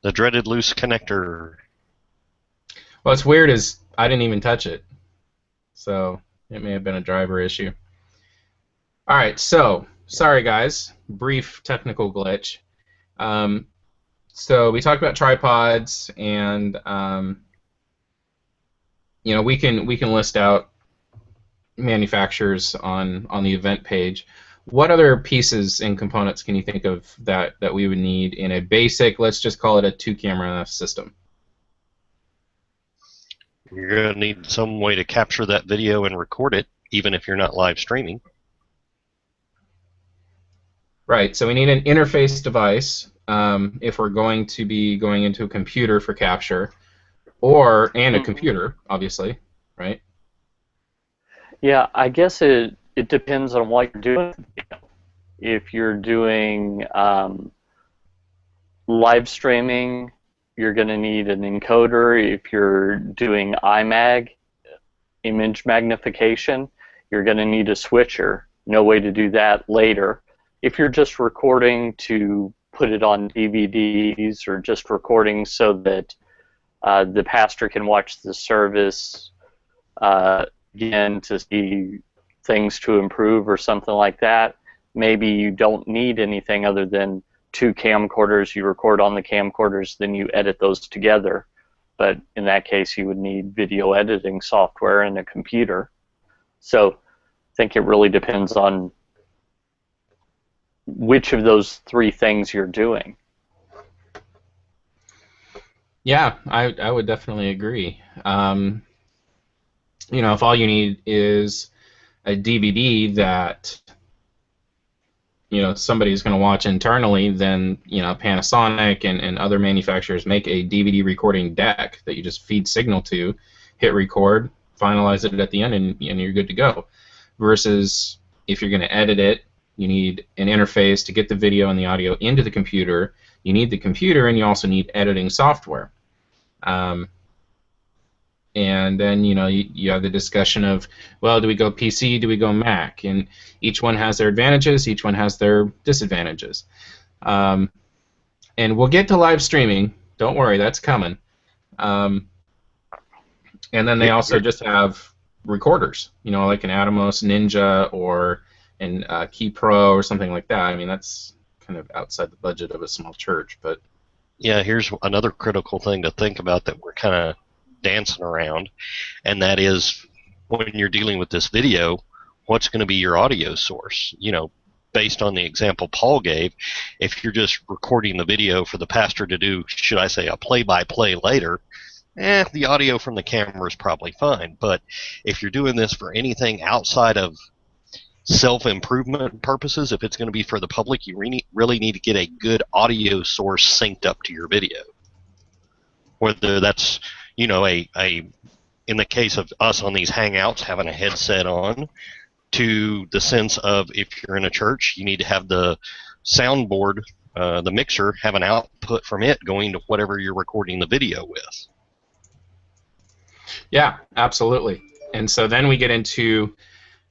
The dreaded loose connector. What's weird is I didn't even touch it, so it may have been a driver issue. All right, so sorry guys, brief technical glitch. So we talked about tripods, and we can list out manufacturers on the event page. What other pieces and components can you think of that we would need in a basic, let's just call it a 2-camera system? You're going to need some way to capture that video and record it, even if you're not live streaming. Right, so we need an interface device if we're going to be going into a computer for capture, and a computer, obviously, right? Yeah, I guess it depends on what you're doing. If you're doing live streaming, you're going to need an encoder. If you're doing IMAG, image magnification, you're going to need a switcher. No way to do that later. If you're just recording to put it on DVDs or just recording so that the pastor can watch the service again to see things to improve or something like that, maybe you don't need anything other than 2 camcorders. You record on the camcorders, then you edit those together. But in that case, you would need video editing software and a computer. So I think it really depends on which of those 3 things you're doing. Yeah, I would definitely agree. You know, if all you need is a DVD that, you know, somebody's going to watch internally, then, you know, Panasonic and other manufacturers make a DVD recording deck that you just feed signal to, hit record, finalize it at the end, and you're good to go. Versus if you're going to edit it, you need an interface to get the video and the audio into the computer. You need the computer, and you also need editing software. And then, you know, you have the discussion of, well, do we go PC, do we go Mac? And each one has their advantages, each one has their disadvantages. And we'll get to live streaming. Don't worry, that's coming. And then they also just have recorders, you know, like an Atomos Ninja or an Key Pro or something like that. I mean, that's kind of outside the budget of a small church, but... Yeah, here's another critical thing to think about that we're kind of dancing around, and that is when you're dealing with this video, what's going to be your audio source? You know, based on the example Paul gave, if you're just recording the video for the pastor to do, should I say, a play-by-play later, the audio from the camera is probably fine. But if you're doing this for anything outside of self-improvement purposes, if it's going to be for the public, you really need to get a good audio source synced up to your video. Whether that's, you know, in the case of us on these Hangouts, having a headset on, to the sense of if you're in a church, you need to have the soundboard, the mixer, have an output from it going to whatever you're recording the video with. Yeah, absolutely. And so then we get into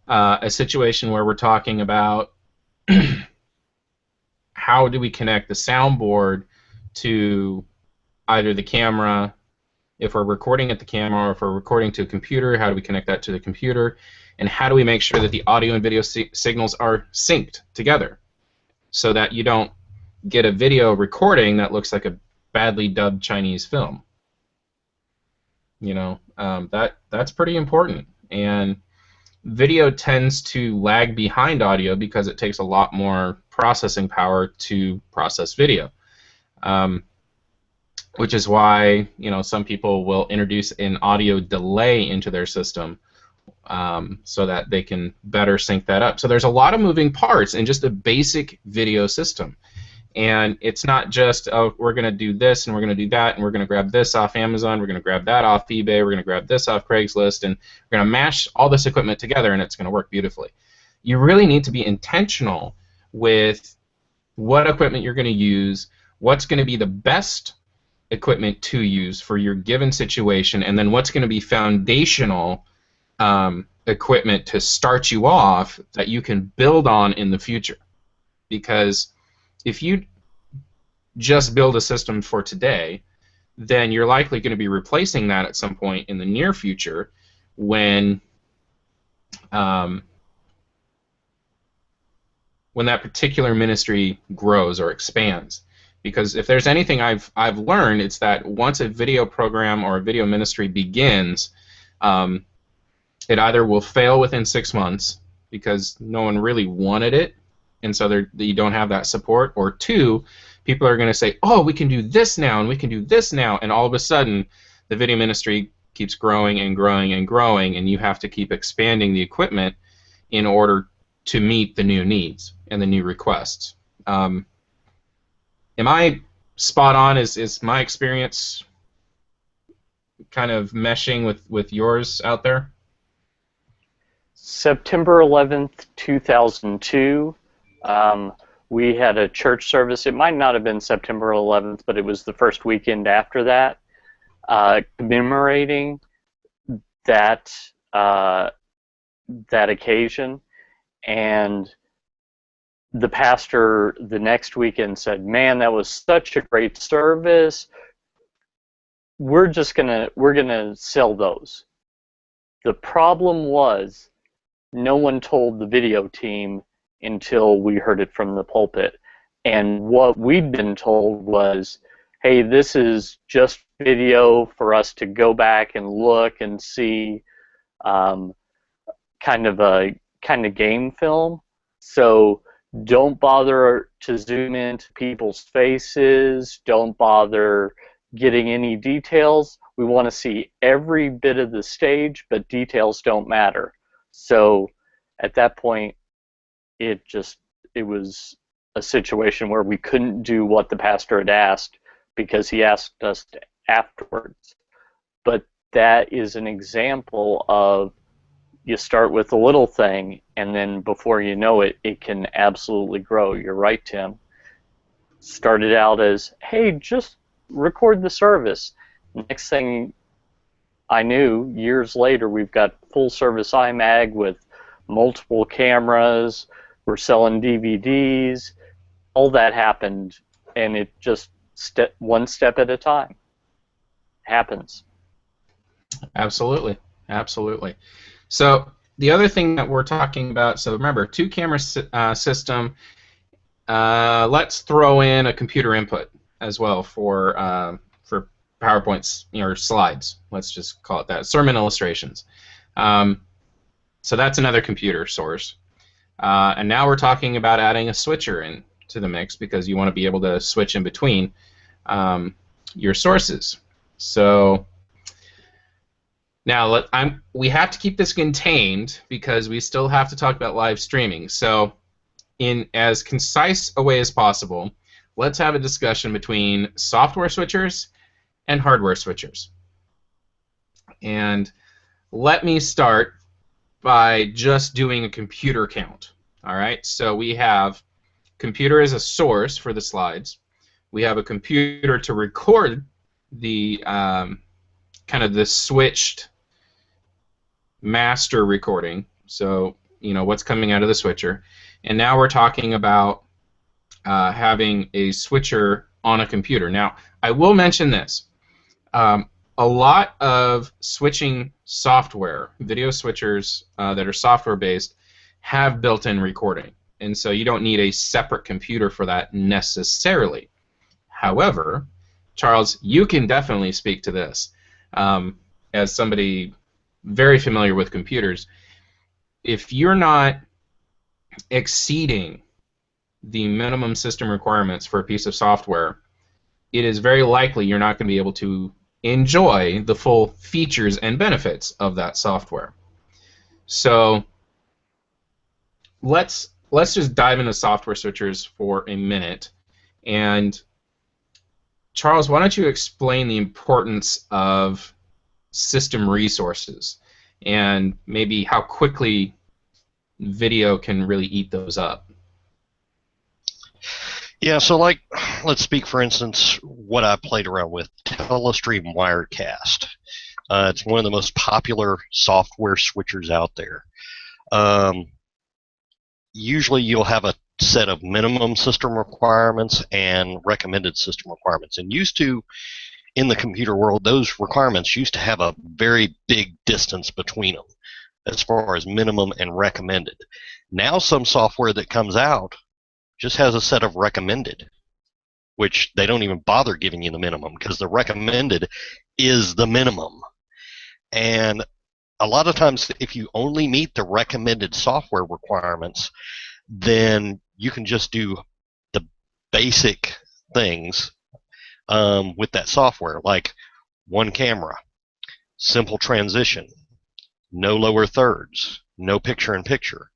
a situation where we're talking about how do we connect the soundboard to either the camera, if we're recording at the camera, or if we're recording to a computer, how do we connect that to the computer, and how do we make sure that the audio and video signals are synced together so that you don't get a video recording that looks like a badly dubbed Chinese film. You know, that's pretty important. And video tends to lag behind audio because it takes a lot more processing power to process video, which is why, you know, some people will introduce an audio delay into their system so that they can better sync that up. So there's a lot of moving parts in just a basic video system. And it's not just, oh, we're going to do this and we're going to do that and we're going to grab this off Amazon, we're going to grab that off eBay, we're going to grab this off Craigslist, and we're going to mash all this equipment together and it's going to work beautifully. You really need to be intentional with what equipment you're going to use, what's going to be the best equipment to use for your given situation, and then what's going to be foundational equipment to start you off that you can build on in the future. Because if you just build a system for today, then you're likely going to be replacing that at some point in the near future when that particular ministry grows or expands. Because if there's anything I've learned, it's that once a video program or a video ministry begins, it either will fail within 6 months because no one really wanted it, and so you don't have that support, or 2, people are going to say, oh, we can do this now, and we can do this now, and all of a sudden the video ministry keeps growing and growing and growing, and you have to keep expanding the equipment in order to meet the new needs and the new requests. Am I spot on? Is my experience kind of meshing with yours out there? September 11th, 2002, We had a church service. It might not have been September 11th, but it was the first weekend after that, commemorating that that occasion. And the pastor the next weekend said, "Man, that was such a great service. We're gonna sell those." The problem was no one told the video team until we heard it from the pulpit. And what we'd been told was, hey, this is just video for us to go back and look and see, kind of game film. So don't bother to zoom into people's faces. Don't bother getting any details. We want to see every bit of the stage, but details don't matter. So at that point, it was a situation where we couldn't do what the pastor had asked because he asked us afterwards. But that is an example of, you start with a little thing, and then before you know it, it can absolutely grow. You're right, Tim. Started out as, hey, just record the service. Next thing I knew, years later, we've got full service iMag with multiple cameras. We're selling DVDs. All that happened, and it just one step at a time happens. Absolutely. Absolutely. So the other thing that we're talking about, so remember, two-camera system. Let's throw in a computer input as well for PowerPoints or slides. Let's just call it that. Sermon illustrations. So that's another computer source. And now we're talking about adding a switcher in to the mix because you want to be able to switch in between your sources. So now we have to keep this contained because we still have to talk about live streaming. So in as concise a way as possible, let's have a discussion between software switchers and hardware switchers. And let me start by just doing a computer count. All right, so we have computer as a source for the slides. We have a computer to record the kind of the switched master recording, so you know what's coming out of the switcher. And now we're talking about having a switcher on a computer. Now, I will mention this. A lot of switching software, video switchers that are software-based, have built-in recording. And so you don't need a separate computer for that necessarily. However, Charles, you can definitely speak to this. As somebody very familiar with computers, if you're not exceeding the minimum system requirements for a piece of software, it is very likely you're not going to be able to enjoy the full features and benefits of that software. So let's just dive into software switchers for a minute. And Charles, why don't you explain the importance of system resources and maybe how quickly video can really eat those up? Yeah, so let's speak, for instance, what I played around with, Telestream Wirecast. It's one of the most popular software switchers out there. Usually you'll have a set of minimum system requirements and recommended system requirements. And in the computer world, those requirements used to have a very big distance between them as far as minimum and recommended. Now some software that comes out just has a set of recommended, which they don't even bother giving you the minimum because the recommended is the minimum. And a lot of times if you only meet the recommended software requirements, then you can just do the basic things with that software, like one camera, simple transition, no lower thirds, no picture-in-picture.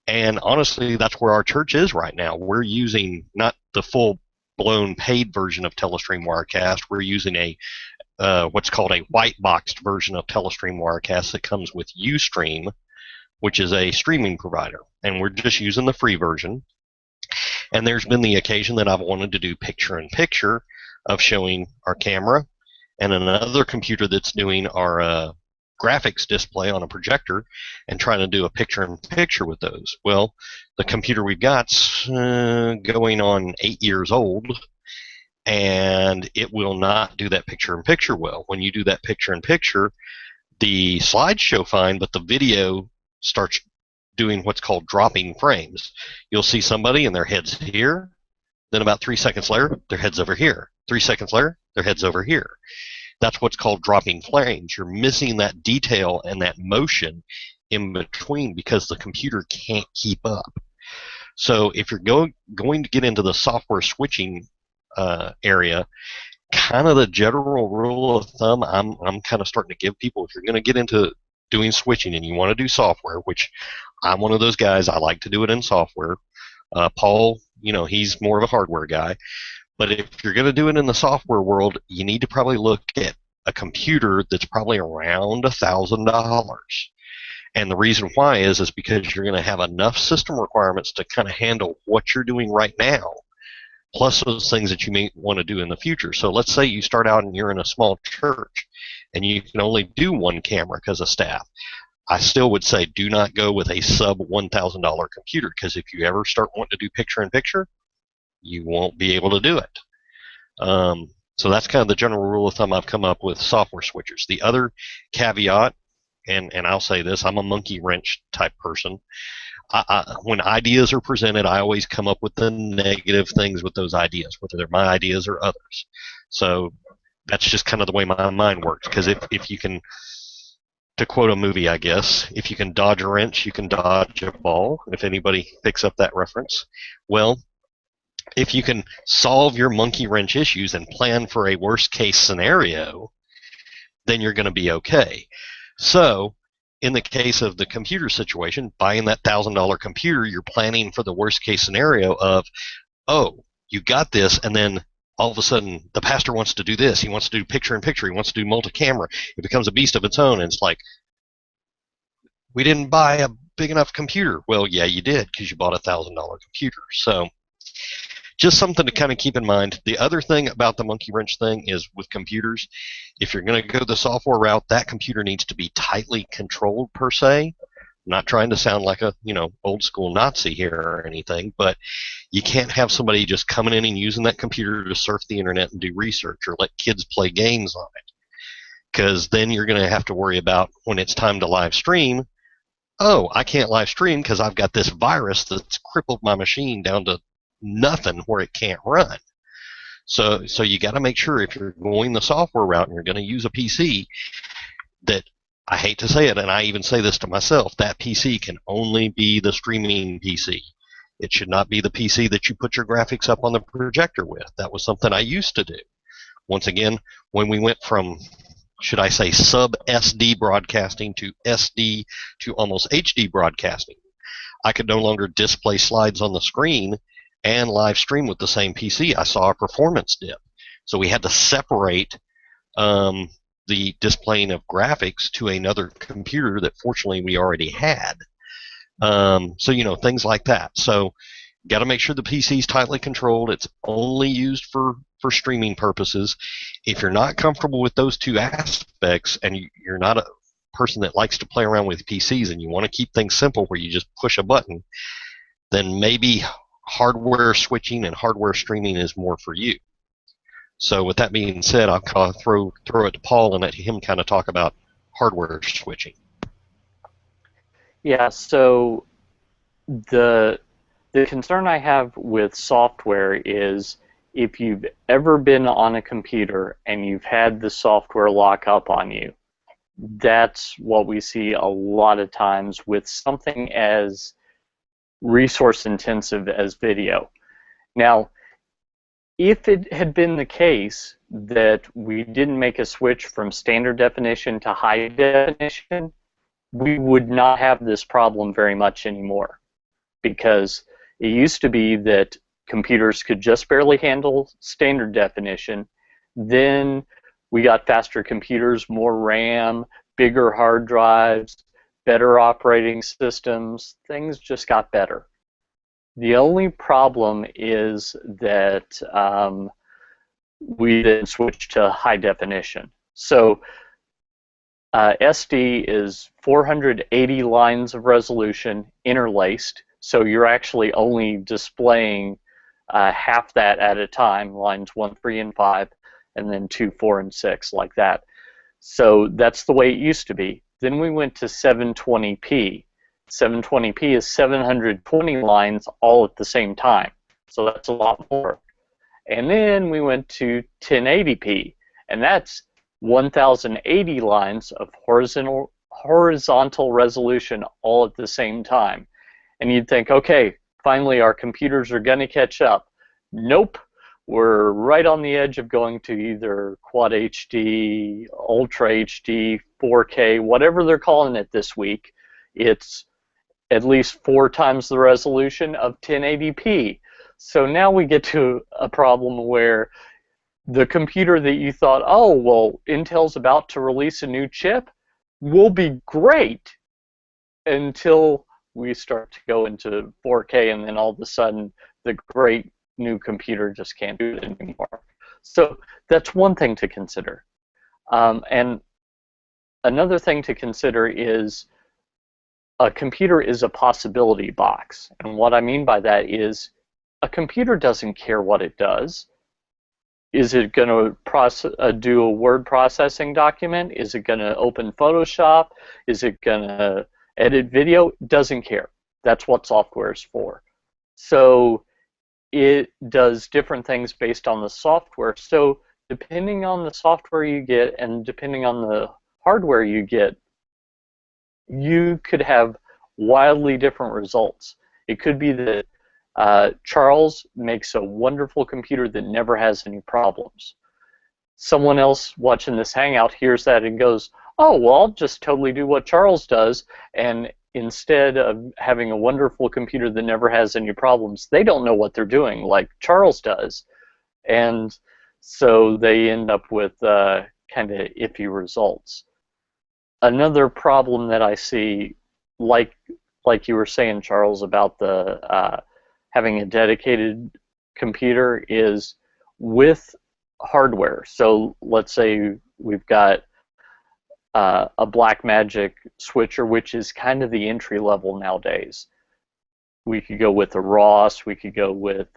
And honestly, that's where our church is right now. We're using not the full-blown paid version of Telestream Wirecast. We're using a what's called a white-boxed version of Telestream Wirecast that comes with Ustream, which is a streaming provider. And we're just using the free version. And there's been the occasion that I've wanted to do picture-in-picture of showing our camera and another computer that's doing our graphics display on a projector and trying to do a picture-in-picture with those. Well, the computer we've got's going on 8 years old, and it will not do that picture-in-picture well. When you do that picture-in-picture, the slides show fine, but the video starts doing what's called dropping frames. You'll see somebody and their head's here, then about 3 seconds later, their head's over here. 3 seconds later, their head's over here. That's what's called dropping frames. You're missing that detail and that motion in between because the computer can't keep up. So if you're going to get into the software switching area, kind of the general rule of thumb I'm kind of starting to give people, if you're going to get into doing switching and you want to do software, which I'm one of those guys, I like to do it in software. Paul, he's more of a hardware guy. But if you're going to do it in the software world, you need to probably look at a computer that's probably around $1,000. And the reason why is because you're going to have enough system requirements to kind of handle what you're doing right now, plus those things that you may want to do in the future. So let's say you start out and you're in a small church and you can only do one camera because of staff. I still would say do not go with a sub $1,000 computer, because if you ever start wanting to do picture-in-picture, you won't be able to do it. So that's kind of the general rule of thumb I've come up with software switchers. The other caveat, and I'll say this, I'm a monkey wrench type person. When ideas are presented, I always come up with the negative things with those ideas, whether they're my ideas or others. So that's just kind of the way my mind works, because if you can, to quote a movie, I guess, if you can dodge a wrench, you can dodge a ball, if anybody picks up that reference. Well, if you can solve your monkey wrench issues and plan for a worst case scenario, then you're going to be okay. So in the case of the computer situation, buying that $1,000 computer, you're planning for the worst case scenario of, oh, you got this, and then all of a sudden the pastor wants to do this. He wants to do picture-in-picture. He wants to do multi-camera. It becomes a beast of its own, and it's like, we didn't buy a big enough computer. Well, yeah, you did, because you bought a $1,000 computer. So just something to kind of keep in mind. The other thing about the monkey wrench thing is with computers, if you're going to go the software route, that computer needs to be tightly controlled per se. I'm not trying to sound like a old school Nazi here or anything, but you can't have somebody just coming in and using that computer to surf the internet and do research or let kids play games on it, because then you're going to have to worry about when it's time to live stream. Oh, I can't live stream because I've got this virus that's crippled my machine down to nothing where it can't run. So you got to make sure, if you're going the software route and you're going to use a PC, that, I hate to say it, and I even say this to myself, that PC can only be the streaming PC. It should not be the PC that you put your graphics up on the projector with. That was something I used to do. Once again, when we went from, should I say, sub-SD broadcasting to SD to almost HD broadcasting, I could no longer display slides on the screen and live stream with the same PC. I saw a performance dip. So we had to separate the displaying of graphics to another computer that fortunately we already had. So, things like that. So got to make sure the PC is tightly controlled. It's only used for streaming purposes. If you're not comfortable with those two aspects, and you're not a person that likes to play around with PCs and you want to keep things simple where you just push a button, then maybe hardware switching and hardware streaming is more for you. So with that being said, I'll throw it to Paul and let him kind of talk about hardware switching. Yeah, so the concern I have with software is, if you've ever been on a computer and you've had the software lock up on you, that's what we see a lot of times with something as resource intensive as video. Now, if it had been the case that we didn't make a switch from standard definition to high definition, we would not have this problem very much anymore, because it used to be that computers could just barely handle standard definition. Then we got faster computers, more RAM, bigger hard drives, better operating systems. Things just got better. The only problem is that we then switched to high definition. So SD is 480 lines of resolution interlaced, so you're actually only displaying half that at a time, lines 1, 3, and 5, and then 2, 4, and 6, like that. So that's the way it used to be. Then we went to 720p. 720p is 720 lines all at the same time, so that's a lot more. And then we went to 1080p, and that's 1080 lines of horizontal resolution all at the same time. And you'd think, okay, finally our computers are going to catch up. Nope. We're right on the edge of going to either Quad HD, Ultra HD, 4K, whatever they're calling it this week. It's at least 4 times the resolution of 1080p. So now we get to a problem where the computer that you thought, oh, well, Intel's about to release a new chip, will be great until we start to go into 4K, and then all of a sudden the great new computer just can't do it anymore. So that's one thing to consider. And another thing to consider is a computer is a possibility box. And what I mean by that is a computer doesn't care what it does. Is it going to do a word processing document? Is it going to open Photoshop? Is it going to edit video? It doesn't care. That's what software is for. So it does different things based on the software. So depending on the software you get and depending on the hardware you get, you could have wildly different results. It could be that Charles makes a wonderful computer that never has any problems. Someone else watching this hangout hears that and goes, oh, well, I'll just totally do what Charles does, and instead of having a wonderful computer that never has any problems, they don't know what they're doing like Charles does, and so they end up with kind of iffy results. Another problem that I see, like you were saying, Charles, about the having a dedicated computer, is with hardware. So let's say we've got a Blackmagic switcher, which is kind of the entry level nowadays. We could go with a Ross, we could go with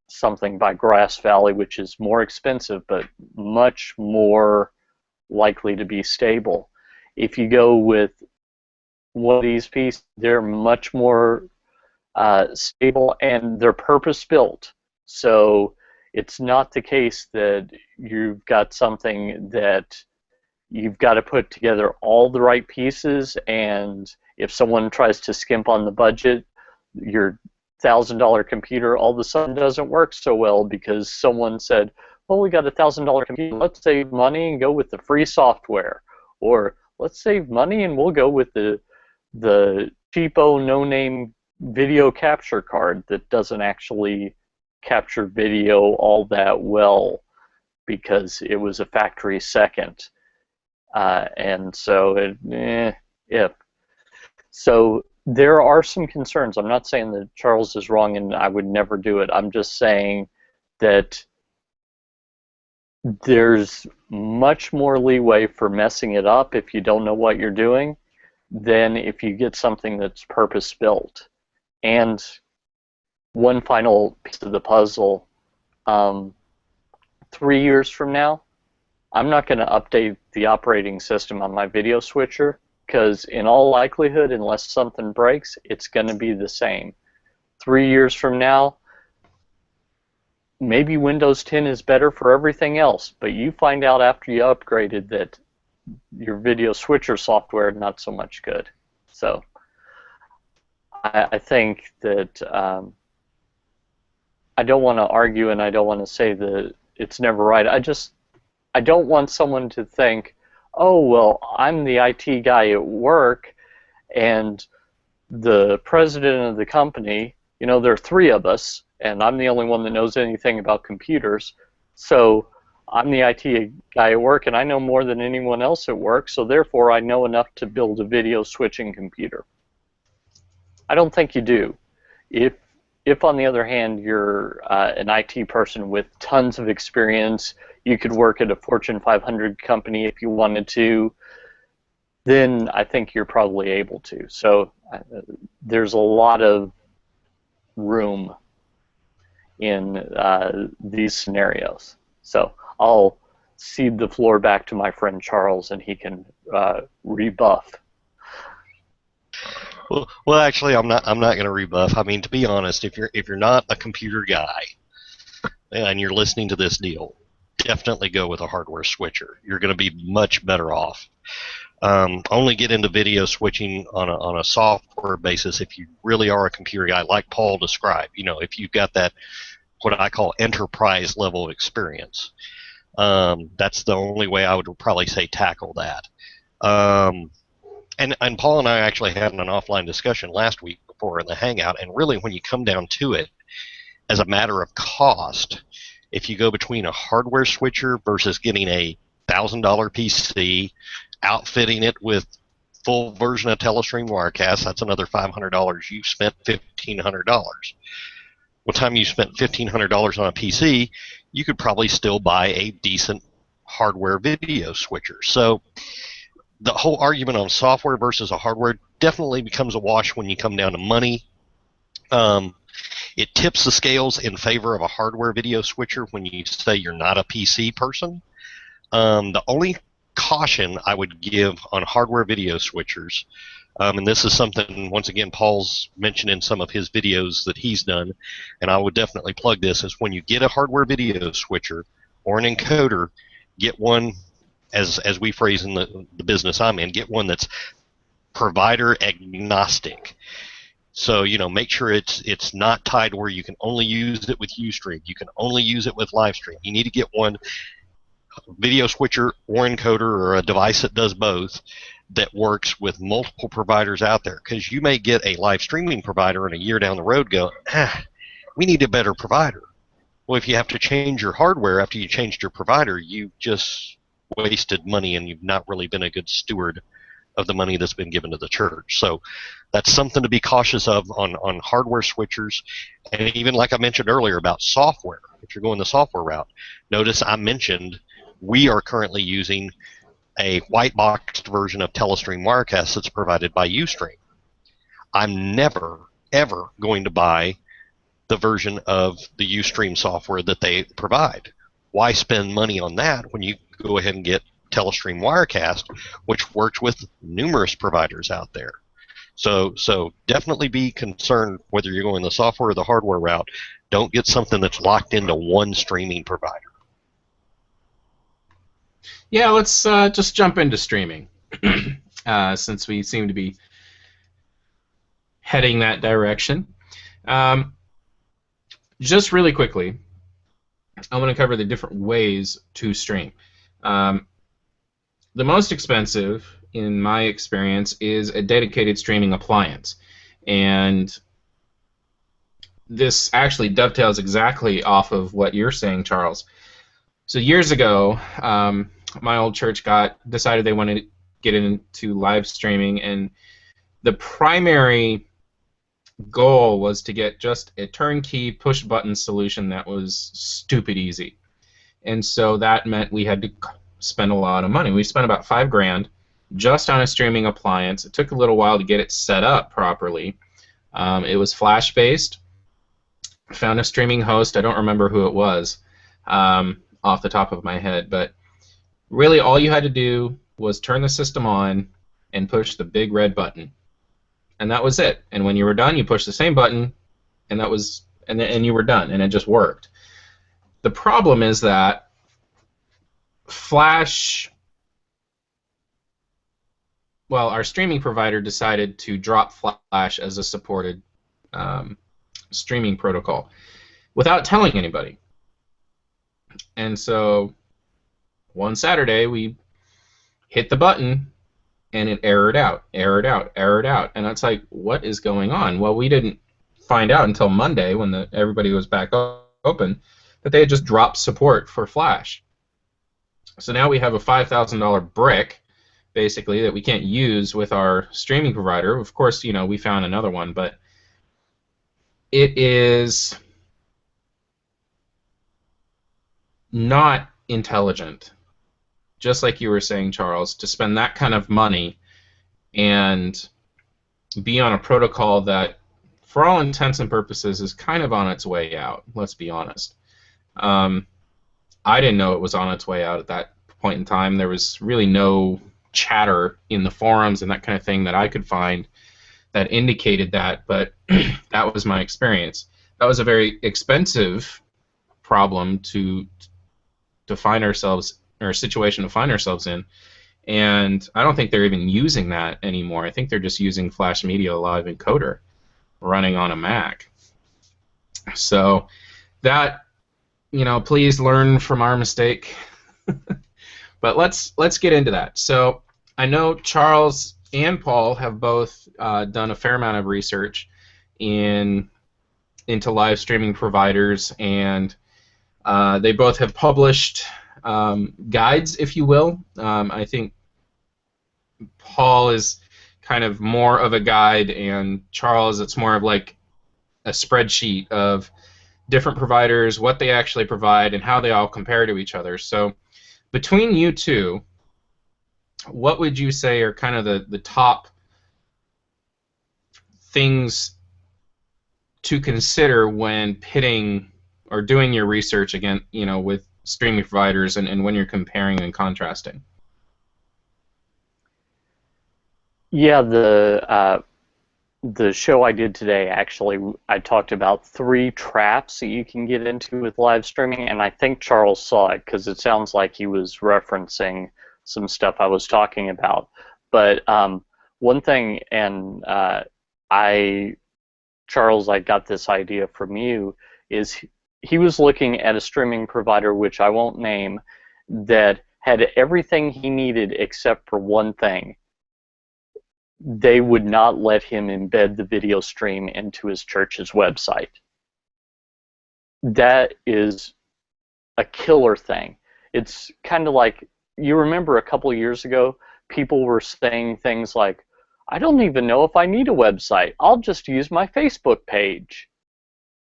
something by Grass Valley, which is more expensive but much more likely to be stable. If you go with one of these pieces, they're much more stable and they're purpose-built. So it's not the case that you've got something that you've got to put together all the right pieces, and if someone tries to skimp on the budget, your $1,000 computer all of a sudden doesn't work so well because someone said, well, we got a $1,000 computer, let's save money and go with the free software. Or let's save money and we'll go with the cheapo, no-name video capture card that doesn't actually capture video all that well because it was a factory second. And so, So there are some concerns. I'm not saying that Charles is wrong and I would never do it. I'm just saying that there's much more leeway for messing it up if you don't know what you're doing than if you get something that's purpose-built. And one final piece of the puzzle, 3 years from now, I'm not going to update the operating system on my video switcher because in all likelihood, unless something breaks, it's going to be the same. 3 years from now, maybe Windows 10 is better for everything else, but you find out after you upgraded that your video switcher software not so much good. So I think that I don't want to argue and I don't want to say that it's never right. I don't want someone to think, oh, well, I'm the IT guy at work and the president of the company, you know, there are 3 of us, and I'm the only one that knows anything about computers, so I'm the IT guy at work and I know more than anyone else at work, so therefore I know enough to build a video switching computer. I don't think you do. If if on the other hand you're an IT person with tons of experience, you could work at a Fortune 500 company if you wanted to, then I think you're probably able to. So there's a lot of room in these scenarios. So I'll cede the floor back to my friend Charles, and he can rebuff. Well, actually, I'm not going to rebuff. I mean, to be honest, if you're not a computer guy and you're listening to this deal, definitely go with a hardware switcher. You're going to be much better off. Only get into video switching on a software basis if you really are a computer guy, like Paul described. You know, if you've got that what I call enterprise level of experience, that's the only way I would probably say tackle that. And Paul and I actually had an offline discussion last week before in the Hangout, and really when you come down to it, as a matter of cost, if you go between a hardware switcher versus getting a $1,000 PC, outfitting it with full version of Telestream Wirecast, that's another $500. You've spent $1,500. What time you spent $1,500 on a PC, you could probably still buy a decent hardware video switcher. So the whole argument on software versus a hardware definitely becomes a wash when you come down to money. It tips the scales in favor of a hardware video switcher when you say you're not a PC person. The only caution I would give on hardware video switchers, and this is something, once again, Paul's mentioned in some of his videos that he's done, and I would definitely plug this, is when you get a hardware video switcher or an encoder, get one, as we phrase in the business I'm in, get one that's provider agnostic. So, you know, make sure it's not tied where you can only use it with Ustream. You can only use it with Livestream. You need to get one video switcher or encoder or a device that does both that works with multiple providers out there, because you may get a live streaming provider and a year down the road go, we need a better provider. Well, if you have to change your hardware after you changed your provider, you just wasted money and you've not really been a good steward of the money that's been given to the church. So that's something to be cautious of on hardware switchers. And even like I mentioned earlier about software, if you're going the software route, notice I mentioned we are currently using a white boxed version of Telestream Wirecast that's provided by Ustream. I'm never, ever going to buy the version of the Ustream software that they provide. Why spend money on that when you go ahead and get Telestream Wirecast, which works with numerous providers out there? So definitely be concerned whether you're going the software or the hardware route. Don't get something that's locked into one streaming provider. Yeah, let's just jump into streaming, since we seem to be heading that direction. Just really quickly, I want to cover the different ways to stream. The most expensive, in my experience, is a dedicated streaming appliance. And this actually dovetails exactly off of what you're saying, Charles. So years ago, my old church decided they wanted to get into live streaming, and the primary goal was to get just a turnkey push-button solution that was stupid easy. And so that meant we had to spend a lot of money. We spent about $5,000 just on a streaming appliance. It took a little while to get it set up properly. It was flash-based. Found a streaming host. I don't remember who it was off the top of my head, but really all you had to do was turn the system on and push the big red button, and that was it. And when you were done, you pushed the same button, and and you were done, and it just worked. The problem is that Flash, well, our streaming provider decided to drop Flash as a supported streaming protocol without telling anybody. And so one Saturday we hit the button and it errored out. And it's like, what is going on? Well, we didn't find out until Monday when everybody was back open that they had just dropped support for Flash. So now we have a $5,000 brick, basically, that we can't use with our streaming provider. Of course, you know, we found another one, but it is not intelligent, just like you were saying, Charles, to spend that kind of money and be on a protocol that, for all intents and purposes, is kind of on its way out. Let's be honest. Um, I didn't know it was on its way out at that point in time. There was really no chatter in the forums and that kind of thing that I could find that indicated that, but that was my experience. That was a very expensive problem to find ourselves, or a situation to find ourselves in, and I don't think they're even using that anymore. I think they're just using Flash Media Live Encoder running on a Mac. So that, please learn from our mistake. But let's get into that. So I know Charles and Paul have both done a fair amount of research into live streaming providers, and they both have published guides, if you will. I think Paul is kind of more of a guide, and Charles, it's more of like a spreadsheet of different providers, what they actually provide, and how they all compare to each other. So between you two, what would you say are kind of the top things to consider when pitting or doing your research again, with streaming providers, and when you're comparing and contrasting? Yeah, the show I did today, actually, I talked about 3 traps that you can get into with live streaming, and I think Charles saw it because it sounds like he was referencing some stuff I was talking about. But one thing, and Charles, I got this idea from you, is he was looking at a streaming provider, which I won't name, that had everything he needed except for one thing. They would not let him embed the video stream into his church's website. That is a killer thing. It's kind of like, you remember a couple of years ago, people were saying things like, I don't even know if I need a website. I'll just use my Facebook page.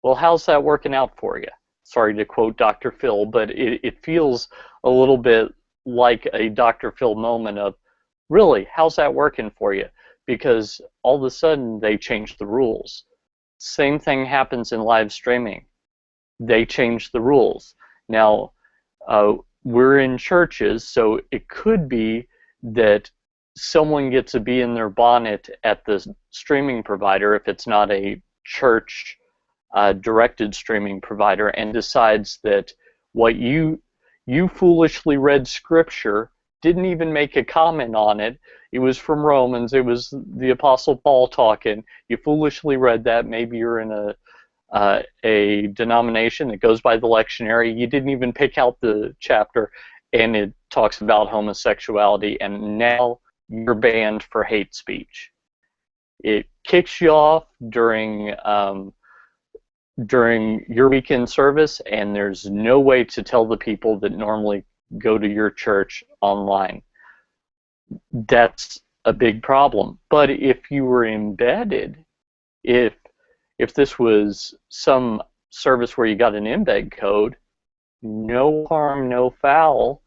Well, how's that working out for you? Sorry to quote Dr. Phil, but it feels a little bit like a Dr. Phil moment of, really, how's that working for you? Because all of a sudden they change the rules. Same thing happens in live streaming. They change the rules. Now, we're in churches, so it could be that someone gets a bee in their bonnet at the streaming provider, if it's not a church directed streaming provider, and decides that what you foolishly read scripture, didn't even make a comment on it. It was from Romans. It was the Apostle Paul talking. You foolishly read that. Maybe you're in a denomination that goes by the lectionary. You didn't even pick out the chapter, and it talks about homosexuality, and now you're banned for hate speech. It kicks you off during your weekend service, and there's no way to tell the people that normally go to your church online. That's a big problem. But if you were embedded, if this was some service where you got an embed code, no harm, no foul.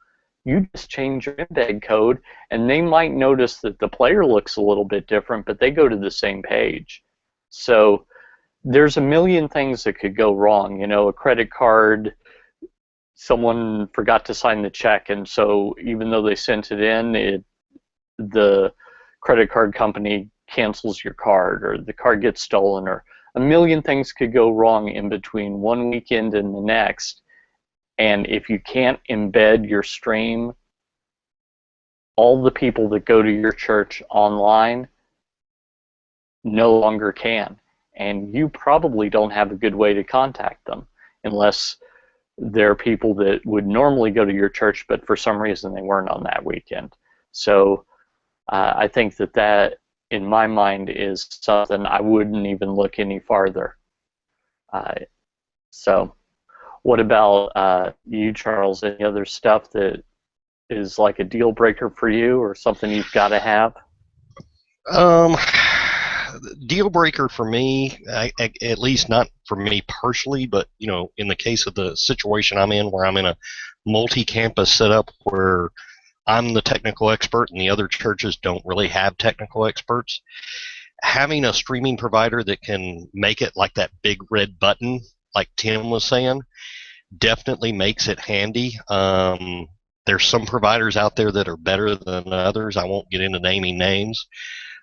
You just change your embed code, and they might notice that the player looks a little bit different, but they go to the same page. So there's a million things that could go wrong. A credit card, someone forgot to sign the check, and so even though they sent it in, the credit card company cancels your card, or the card gets stolen, or a million things could go wrong in between one weekend and the next. And if you can't embed your stream, all the people that go to your church online no longer can. And you probably don't have a good way to contact them, unless they're people that would normally go to your church, but for some reason they weren't on that weekend. So I think that, in my mind, is something I wouldn't even look any farther. So what about you, Charles? Any other stuff that is like a deal breaker for you, or something you've got to have? deal breaker for me, at least not for me personally, but in the case of the situation I'm in, where I'm in a multi-campus setup where I'm the technical expert and the other churches don't really have technical experts, having a streaming provider that can make it like that big red button, like Tim was saying, definitely makes it handy. There's some providers out there that are better than others. I won't get into naming names.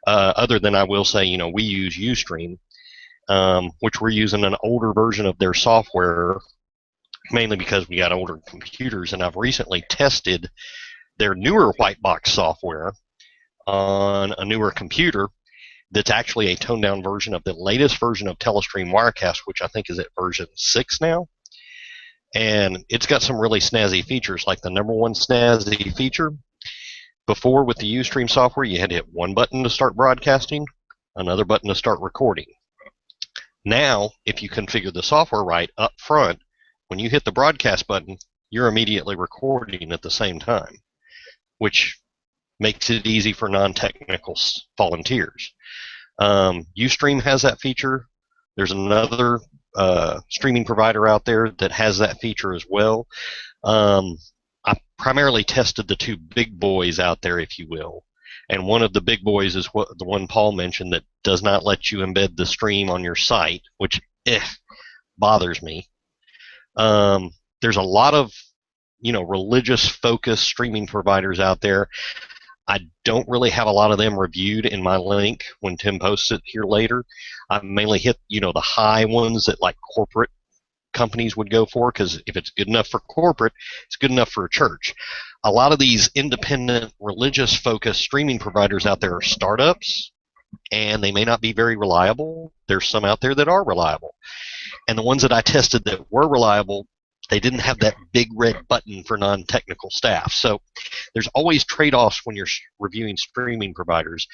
Other than I will say, we use Ustream, which we're using an older version of their software, mainly because we got older computers, and I've recently tested their newer white box software on a newer computer that's actually a toned down version of the latest version of Telestream Wirecast, which I think is at version 6 now. And it's got some really snazzy features, like the number one snazzy feature. Before, with the Ustream software, you had to hit one button to start broadcasting, another button to start recording. Now, if you configure the software right up front, when you hit the broadcast button, you're immediately recording at the same time, which makes it easy for non-technical volunteers. Ustream has that feature. There's another streaming provider out there that has that feature as well. I primarily tested the two big boys out there, if you will. And one of the big boys is the one Paul mentioned that does not let you embed the stream on your site, which bothers me. There's a lot of religious focused streaming providers out there. I don't really have a lot of them reviewed in my link when Tim posts it here later. I mainly hit the high ones that like corporate companies would go for, because if it's good enough for corporate, it's good enough for a church. A lot of these independent religious focused streaming providers out there are startups, and they may not be very reliable. There's some out there that are reliable, and the ones that I tested that were reliable, they didn't have that big red button for non-technical staff. So there's always trade-offs when you're reviewing streaming providers.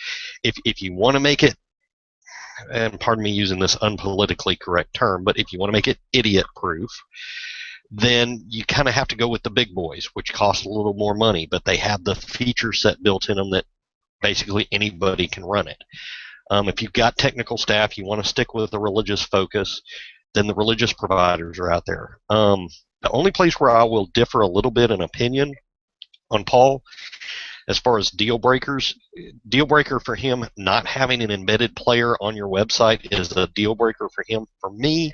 If you want to make it, and pardon me using this unpolitically correct term, but if you want to make it idiot-proof, then you kind of have to go with the big boys, which cost a little more money, but they have the feature set built in them that basically anybody can run it. If you've got technical staff, you want to stick with a religious focus, then the religious providers are out there. The only place where I will differ a little bit in opinion on Paul, as far as deal breaker for him, not having an embedded player on your website is a deal breaker for him. For me,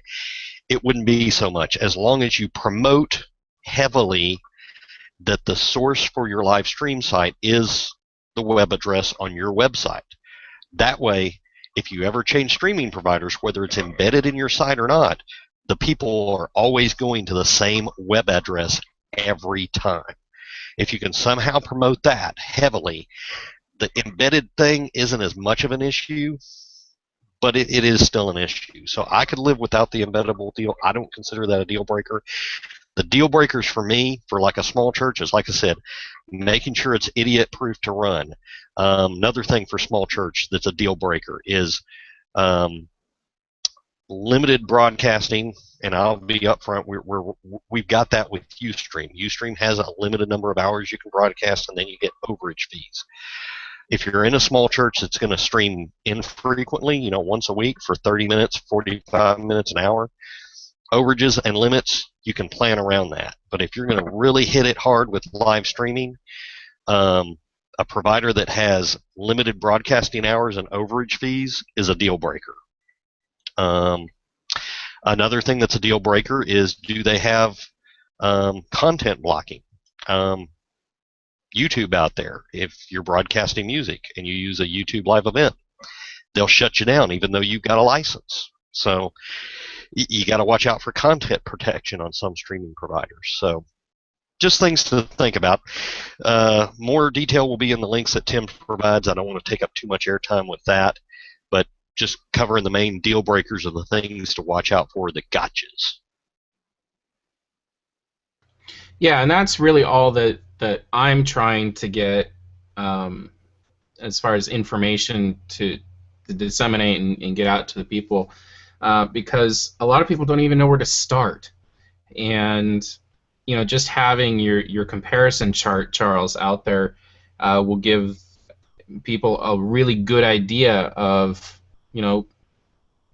it wouldn't be so much, as long as you promote heavily that the source for your live stream site is the web address on your website. That way, if you ever change streaming providers, whether it's embedded in your site or not, the people are always going to the same web address every time. If you can somehow promote that heavily, the embedded thing isn't as much of an issue, but it is still an issue. So I could live without the embeddable deal. I don't consider that a deal breaker. The deal breakers for me, for like a small church, is, like I said, making sure it's idiot-proof to run. Another thing for small church that's a deal breaker is limited broadcasting, and I'll be upfront. We've got that with Ustream. Ustream has a limited number of hours you can broadcast, and then you get overage fees. If you're in a small church that's going to stream infrequently, once a week for 30 minutes, 45 minutes, an hour, overages and limits, you can plan around that. But if you're going to really hit it hard with live streaming, a provider that has limited broadcasting hours and overage fees is a deal breaker. Another thing that's a deal breaker is, do they have content blocking? YouTube out there, if you're broadcasting music and you use a YouTube live event, they'll shut you down even though you've got a license. So you got to watch out for content protection on some streaming providers. So just things to think about. More detail will be in the links that Tim provides. I don't want to take up too much airtime with that, but just covering the main deal breakers of the things to watch out for, the gotchas. Yeah, and that's really all that I'm trying to get as far as information to disseminate and get out to the people, because a lot of people don't even know where to start. And just having your comparison chart, Charles, out there will give people a really good idea of you know,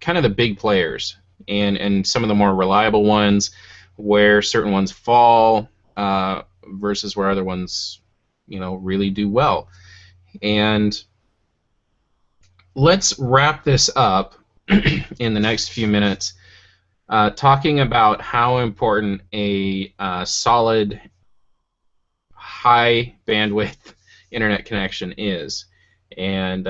kind of the big players and some of the more reliable ones, where certain ones fall versus where other ones, really do well. And let's wrap this up in the next few minutes, talking about how important a solid, high bandwidth internet connection is, and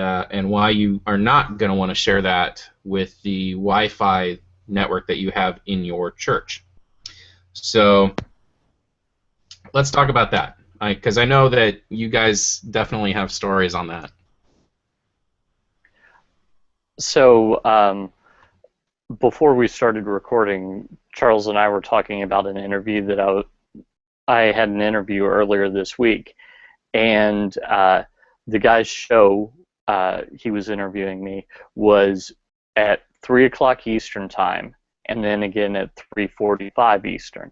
why you are not going to want to share that with the Wi-Fi network that you have in your church. So let's talk about that, because I know that you guys definitely have stories on that. So before we started recording, Charles and I were talking about an interview that I had an interview earlier this week, and the guy's show, he was interviewing me, was at 3 o'clock Eastern time, and then again at 3:45 Eastern.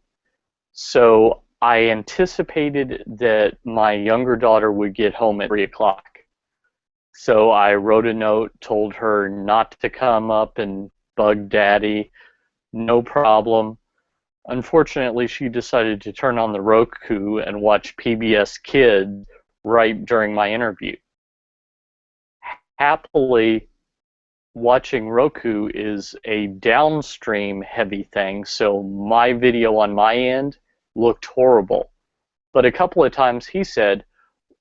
So I anticipated that my younger daughter would get home at 3 o'clock. So I wrote a note, told her not to come up and bug Daddy, no problem. Unfortunately, she decided to turn on the Roku and watch PBS Kids right during my interview. Happily, watching Roku is a downstream heavy thing, so my video on my end looked horrible. But a couple of times he said,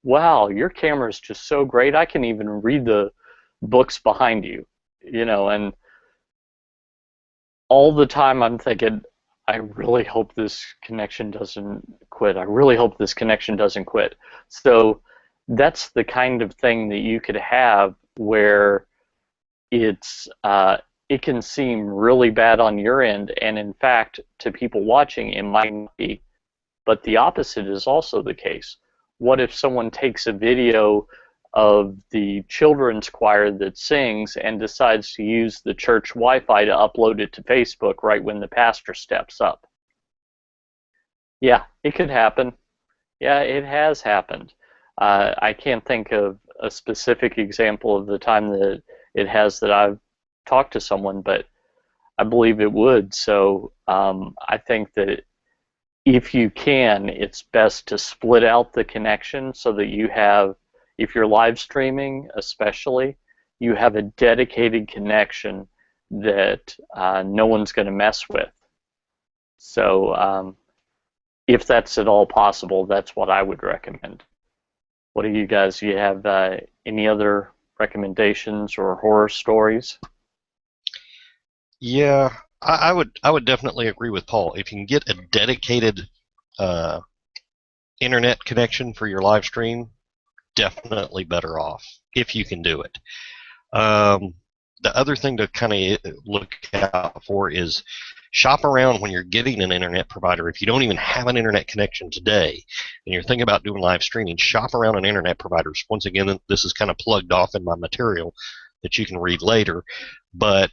"Wow, your camera is just so great, I can even read the books behind you." And all the time I'm thinking, I really hope this connection doesn't quit. I really hope this connection doesn't quit. So that's the kind of thing that you could have where it can seem really bad on your end, and in fact, to people watching, it might not be. But the opposite is also the case. What if someone takes a video of the children's choir that sings and decides to use the church Wi-Fi to upload it to Facebook right when the pastor steps up? Yeah, it could happen. Yeah, it has happened. I can't think of a specific example of the time that it has that I've talked to someone, but I believe it would. So I think that if you can, it's best to split out the connection so that you have, if you're live streaming especially, you have a dedicated connection that no one's going to mess with. So if that's at all possible, that's what I would recommend. What do you guys, do you have any other recommendations or horror stories? Yeah, I would definitely agree with Paul. If you can get a dedicated internet connection for your live stream, definitely better off if you can do it. The other thing to kind of look out for is shop around when you're getting an internet provider. If you don't even have an internet connection today and you're thinking about doing live streaming, shop around on internet providers. Once again, this is kind of plugged off in my material that you can read later, but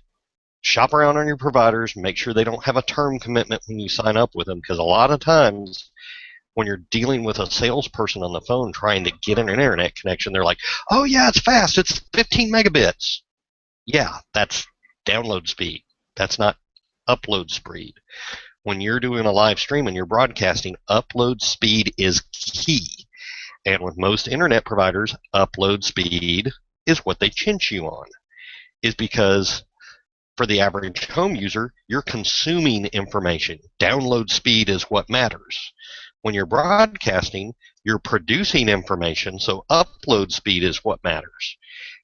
shop around on your providers, make sure they don't have a term commitment when you sign up with them, because a lot of times when you're dealing with a salesperson on the phone trying to get an internet connection, they're like, "Oh yeah, it's fast, it's 15 megabits. Yeah, that's download speed. That's not upload speed. When you're doing a live stream and you're broadcasting, upload speed is key. And with most internet providers, upload speed is what they chinch you on, is because for the average home user, you're consuming information. Download speed is what matters. When you're broadcasting, you're producing information, so upload speed is what matters.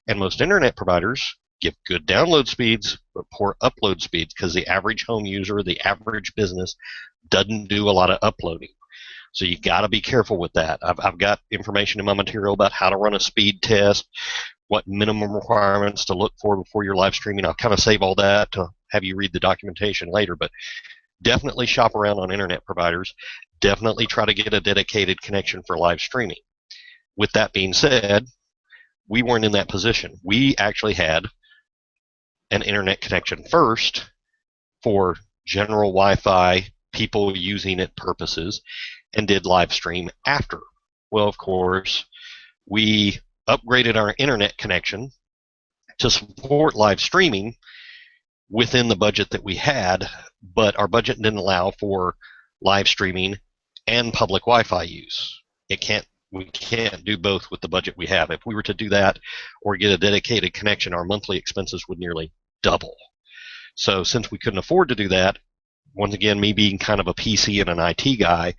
And most internet providers give good download speeds, but poor upload speeds, because the average home user, the average business, doesn't do a lot of uploading. So you got to be careful with that. I've got information in my material about how to run a speed test, what minimum requirements to look for before you're live streaming. I'll kind of save all that to have you read the documentation later, but definitely shop around on internet providers. Definitely try to get a dedicated connection for live streaming. With that being said, we weren't in that position. We actually had an internet connection first for general Wi-Fi, people using it purposes, and did live stream after. Well, of course, we upgraded our internet connection to support live streaming within the budget that we had, but our budget didn't allow for live streaming and public Wi-Fi use. We can't do both with the budget we have. If we were to do that or get a dedicated connection, our monthly expenses would nearly double. So since we couldn't afford to do that, once again, me being kind of a PC and an IT guy,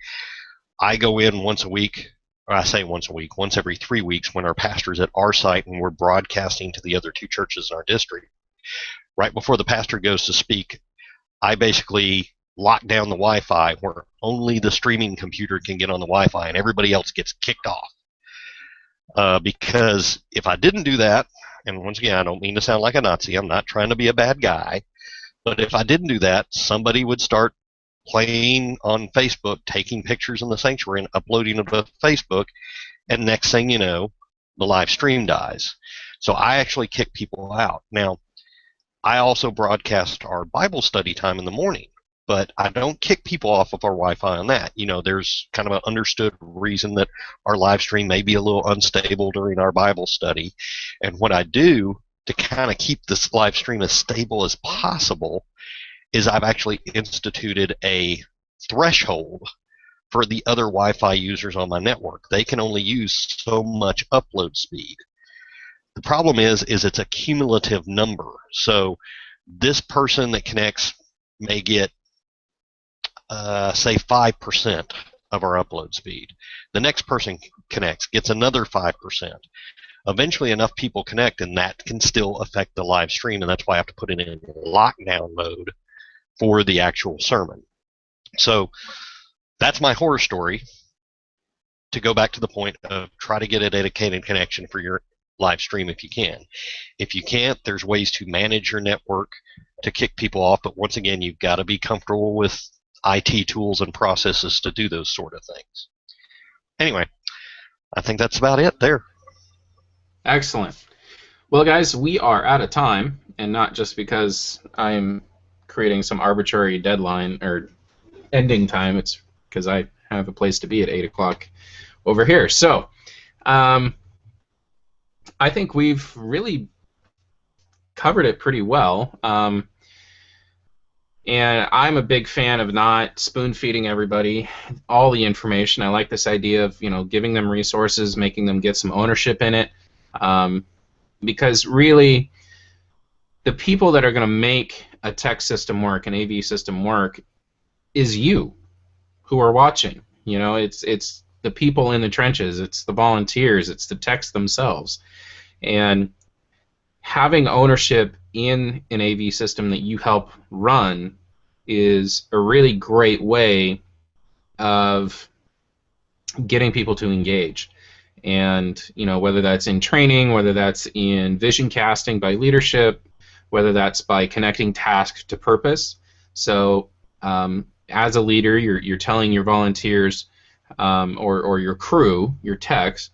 I go in once a week, or I say once a week, once every 3 weeks when our pastor's at our site and we're broadcasting to the other 2 churches in our district. Right before the pastor goes to speak, I basically lock down the Wi-Fi where only the streaming computer can get on the Wi-Fi and everybody else gets kicked off. Because if I didn't do that, and once again, I don't mean to sound like a Nazi, I'm not trying to be a bad guy, but if I didn't do that, somebody would start playing on Facebook, taking pictures in the sanctuary and uploading them to Facebook, and next thing you know, the live stream dies. So I actually kick people out. Now, I also broadcast our Bible study time in the morning, but I don't kick people off of our Wi-Fi on that. You know, there's kind of an understood reason that our live stream may be a little unstable during our Bible study. And what I do to kind of keep this live stream as stable as possible is I've actually instituted a threshold for the other Wi-Fi users on my network. They can only use so much upload speed. The problem is it's a cumulative number. So this person that connects may get, say, 5% of our upload speed. The next person connects, gets another 5%. Eventually enough people connect, and that can still affect the live stream, and that's why I have to put it in lockdown mode for the actual sermon. So that's my horror story. To go back to the point of try to get a dedicated connection for your live stream if you can. If you can't, there's ways to manage your network to kick people off, but once again, you've got to be comfortable with IT tools and processes to do those sort of things. Anyway, I think that's about it there. Excellent. Well, guys, we are out of time, and not just because I'm creating some arbitrary deadline or ending time. It's because I have a place to be at 8 o'clock over here. So I think we've really covered it pretty well. And I'm a big fan of not spoon-feeding everybody all the information. I like this idea of, giving them resources, making them get some ownership in it. Because really, the people that are going to make a tech system work, an AV system work, is you who are watching. It's the people in the trenches, it's the volunteers, it's the techs themselves. And having ownership in an AV system that you help run is a really great way of getting people to engage. And whether that's in training, whether that's in vision casting by leadership, whether that's by connecting task to purpose. So as a leader, you're telling your volunteers or your crew, your techs,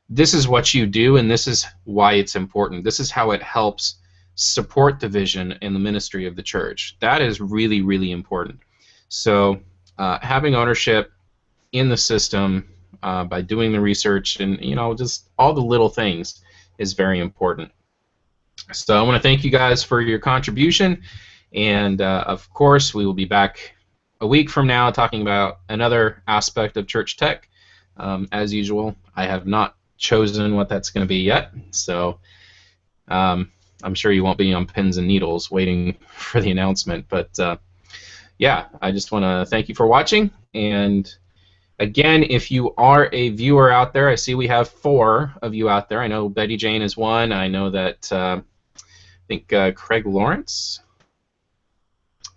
this is what you do and this is why it's important. This is how it helps support the vision and the ministry of the church. That is really, really important. So having ownership in the system by doing the research and just all the little things is very important. So I want to thank you guys for your contribution, and of course we will be back a week from now talking about another aspect of church tech. As usual, I have not chosen what that's going to be yet, so I'm sure you won't be on pins and needles waiting for the announcement, but yeah, I just want to thank you for watching. And again, if you are a viewer out there, I see we have 4 of you out there. I know Betty Jane is one. I know that I think Craig Lawrence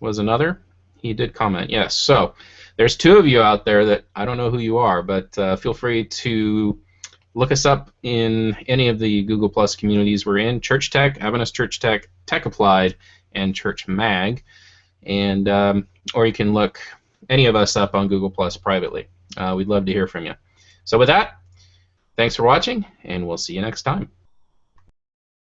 was another. He did comment, yes. So there's 2 of you out there that I don't know who you are, but feel free to look us up in any of the Google Plus communities we're in: Church Tech, Adventist Church Tech, Tech Applied, and Church Mag. And or you can look any of us up on Google Plus privately. We'd love to hear from you. So with that, thanks for watching, and we'll see you next time.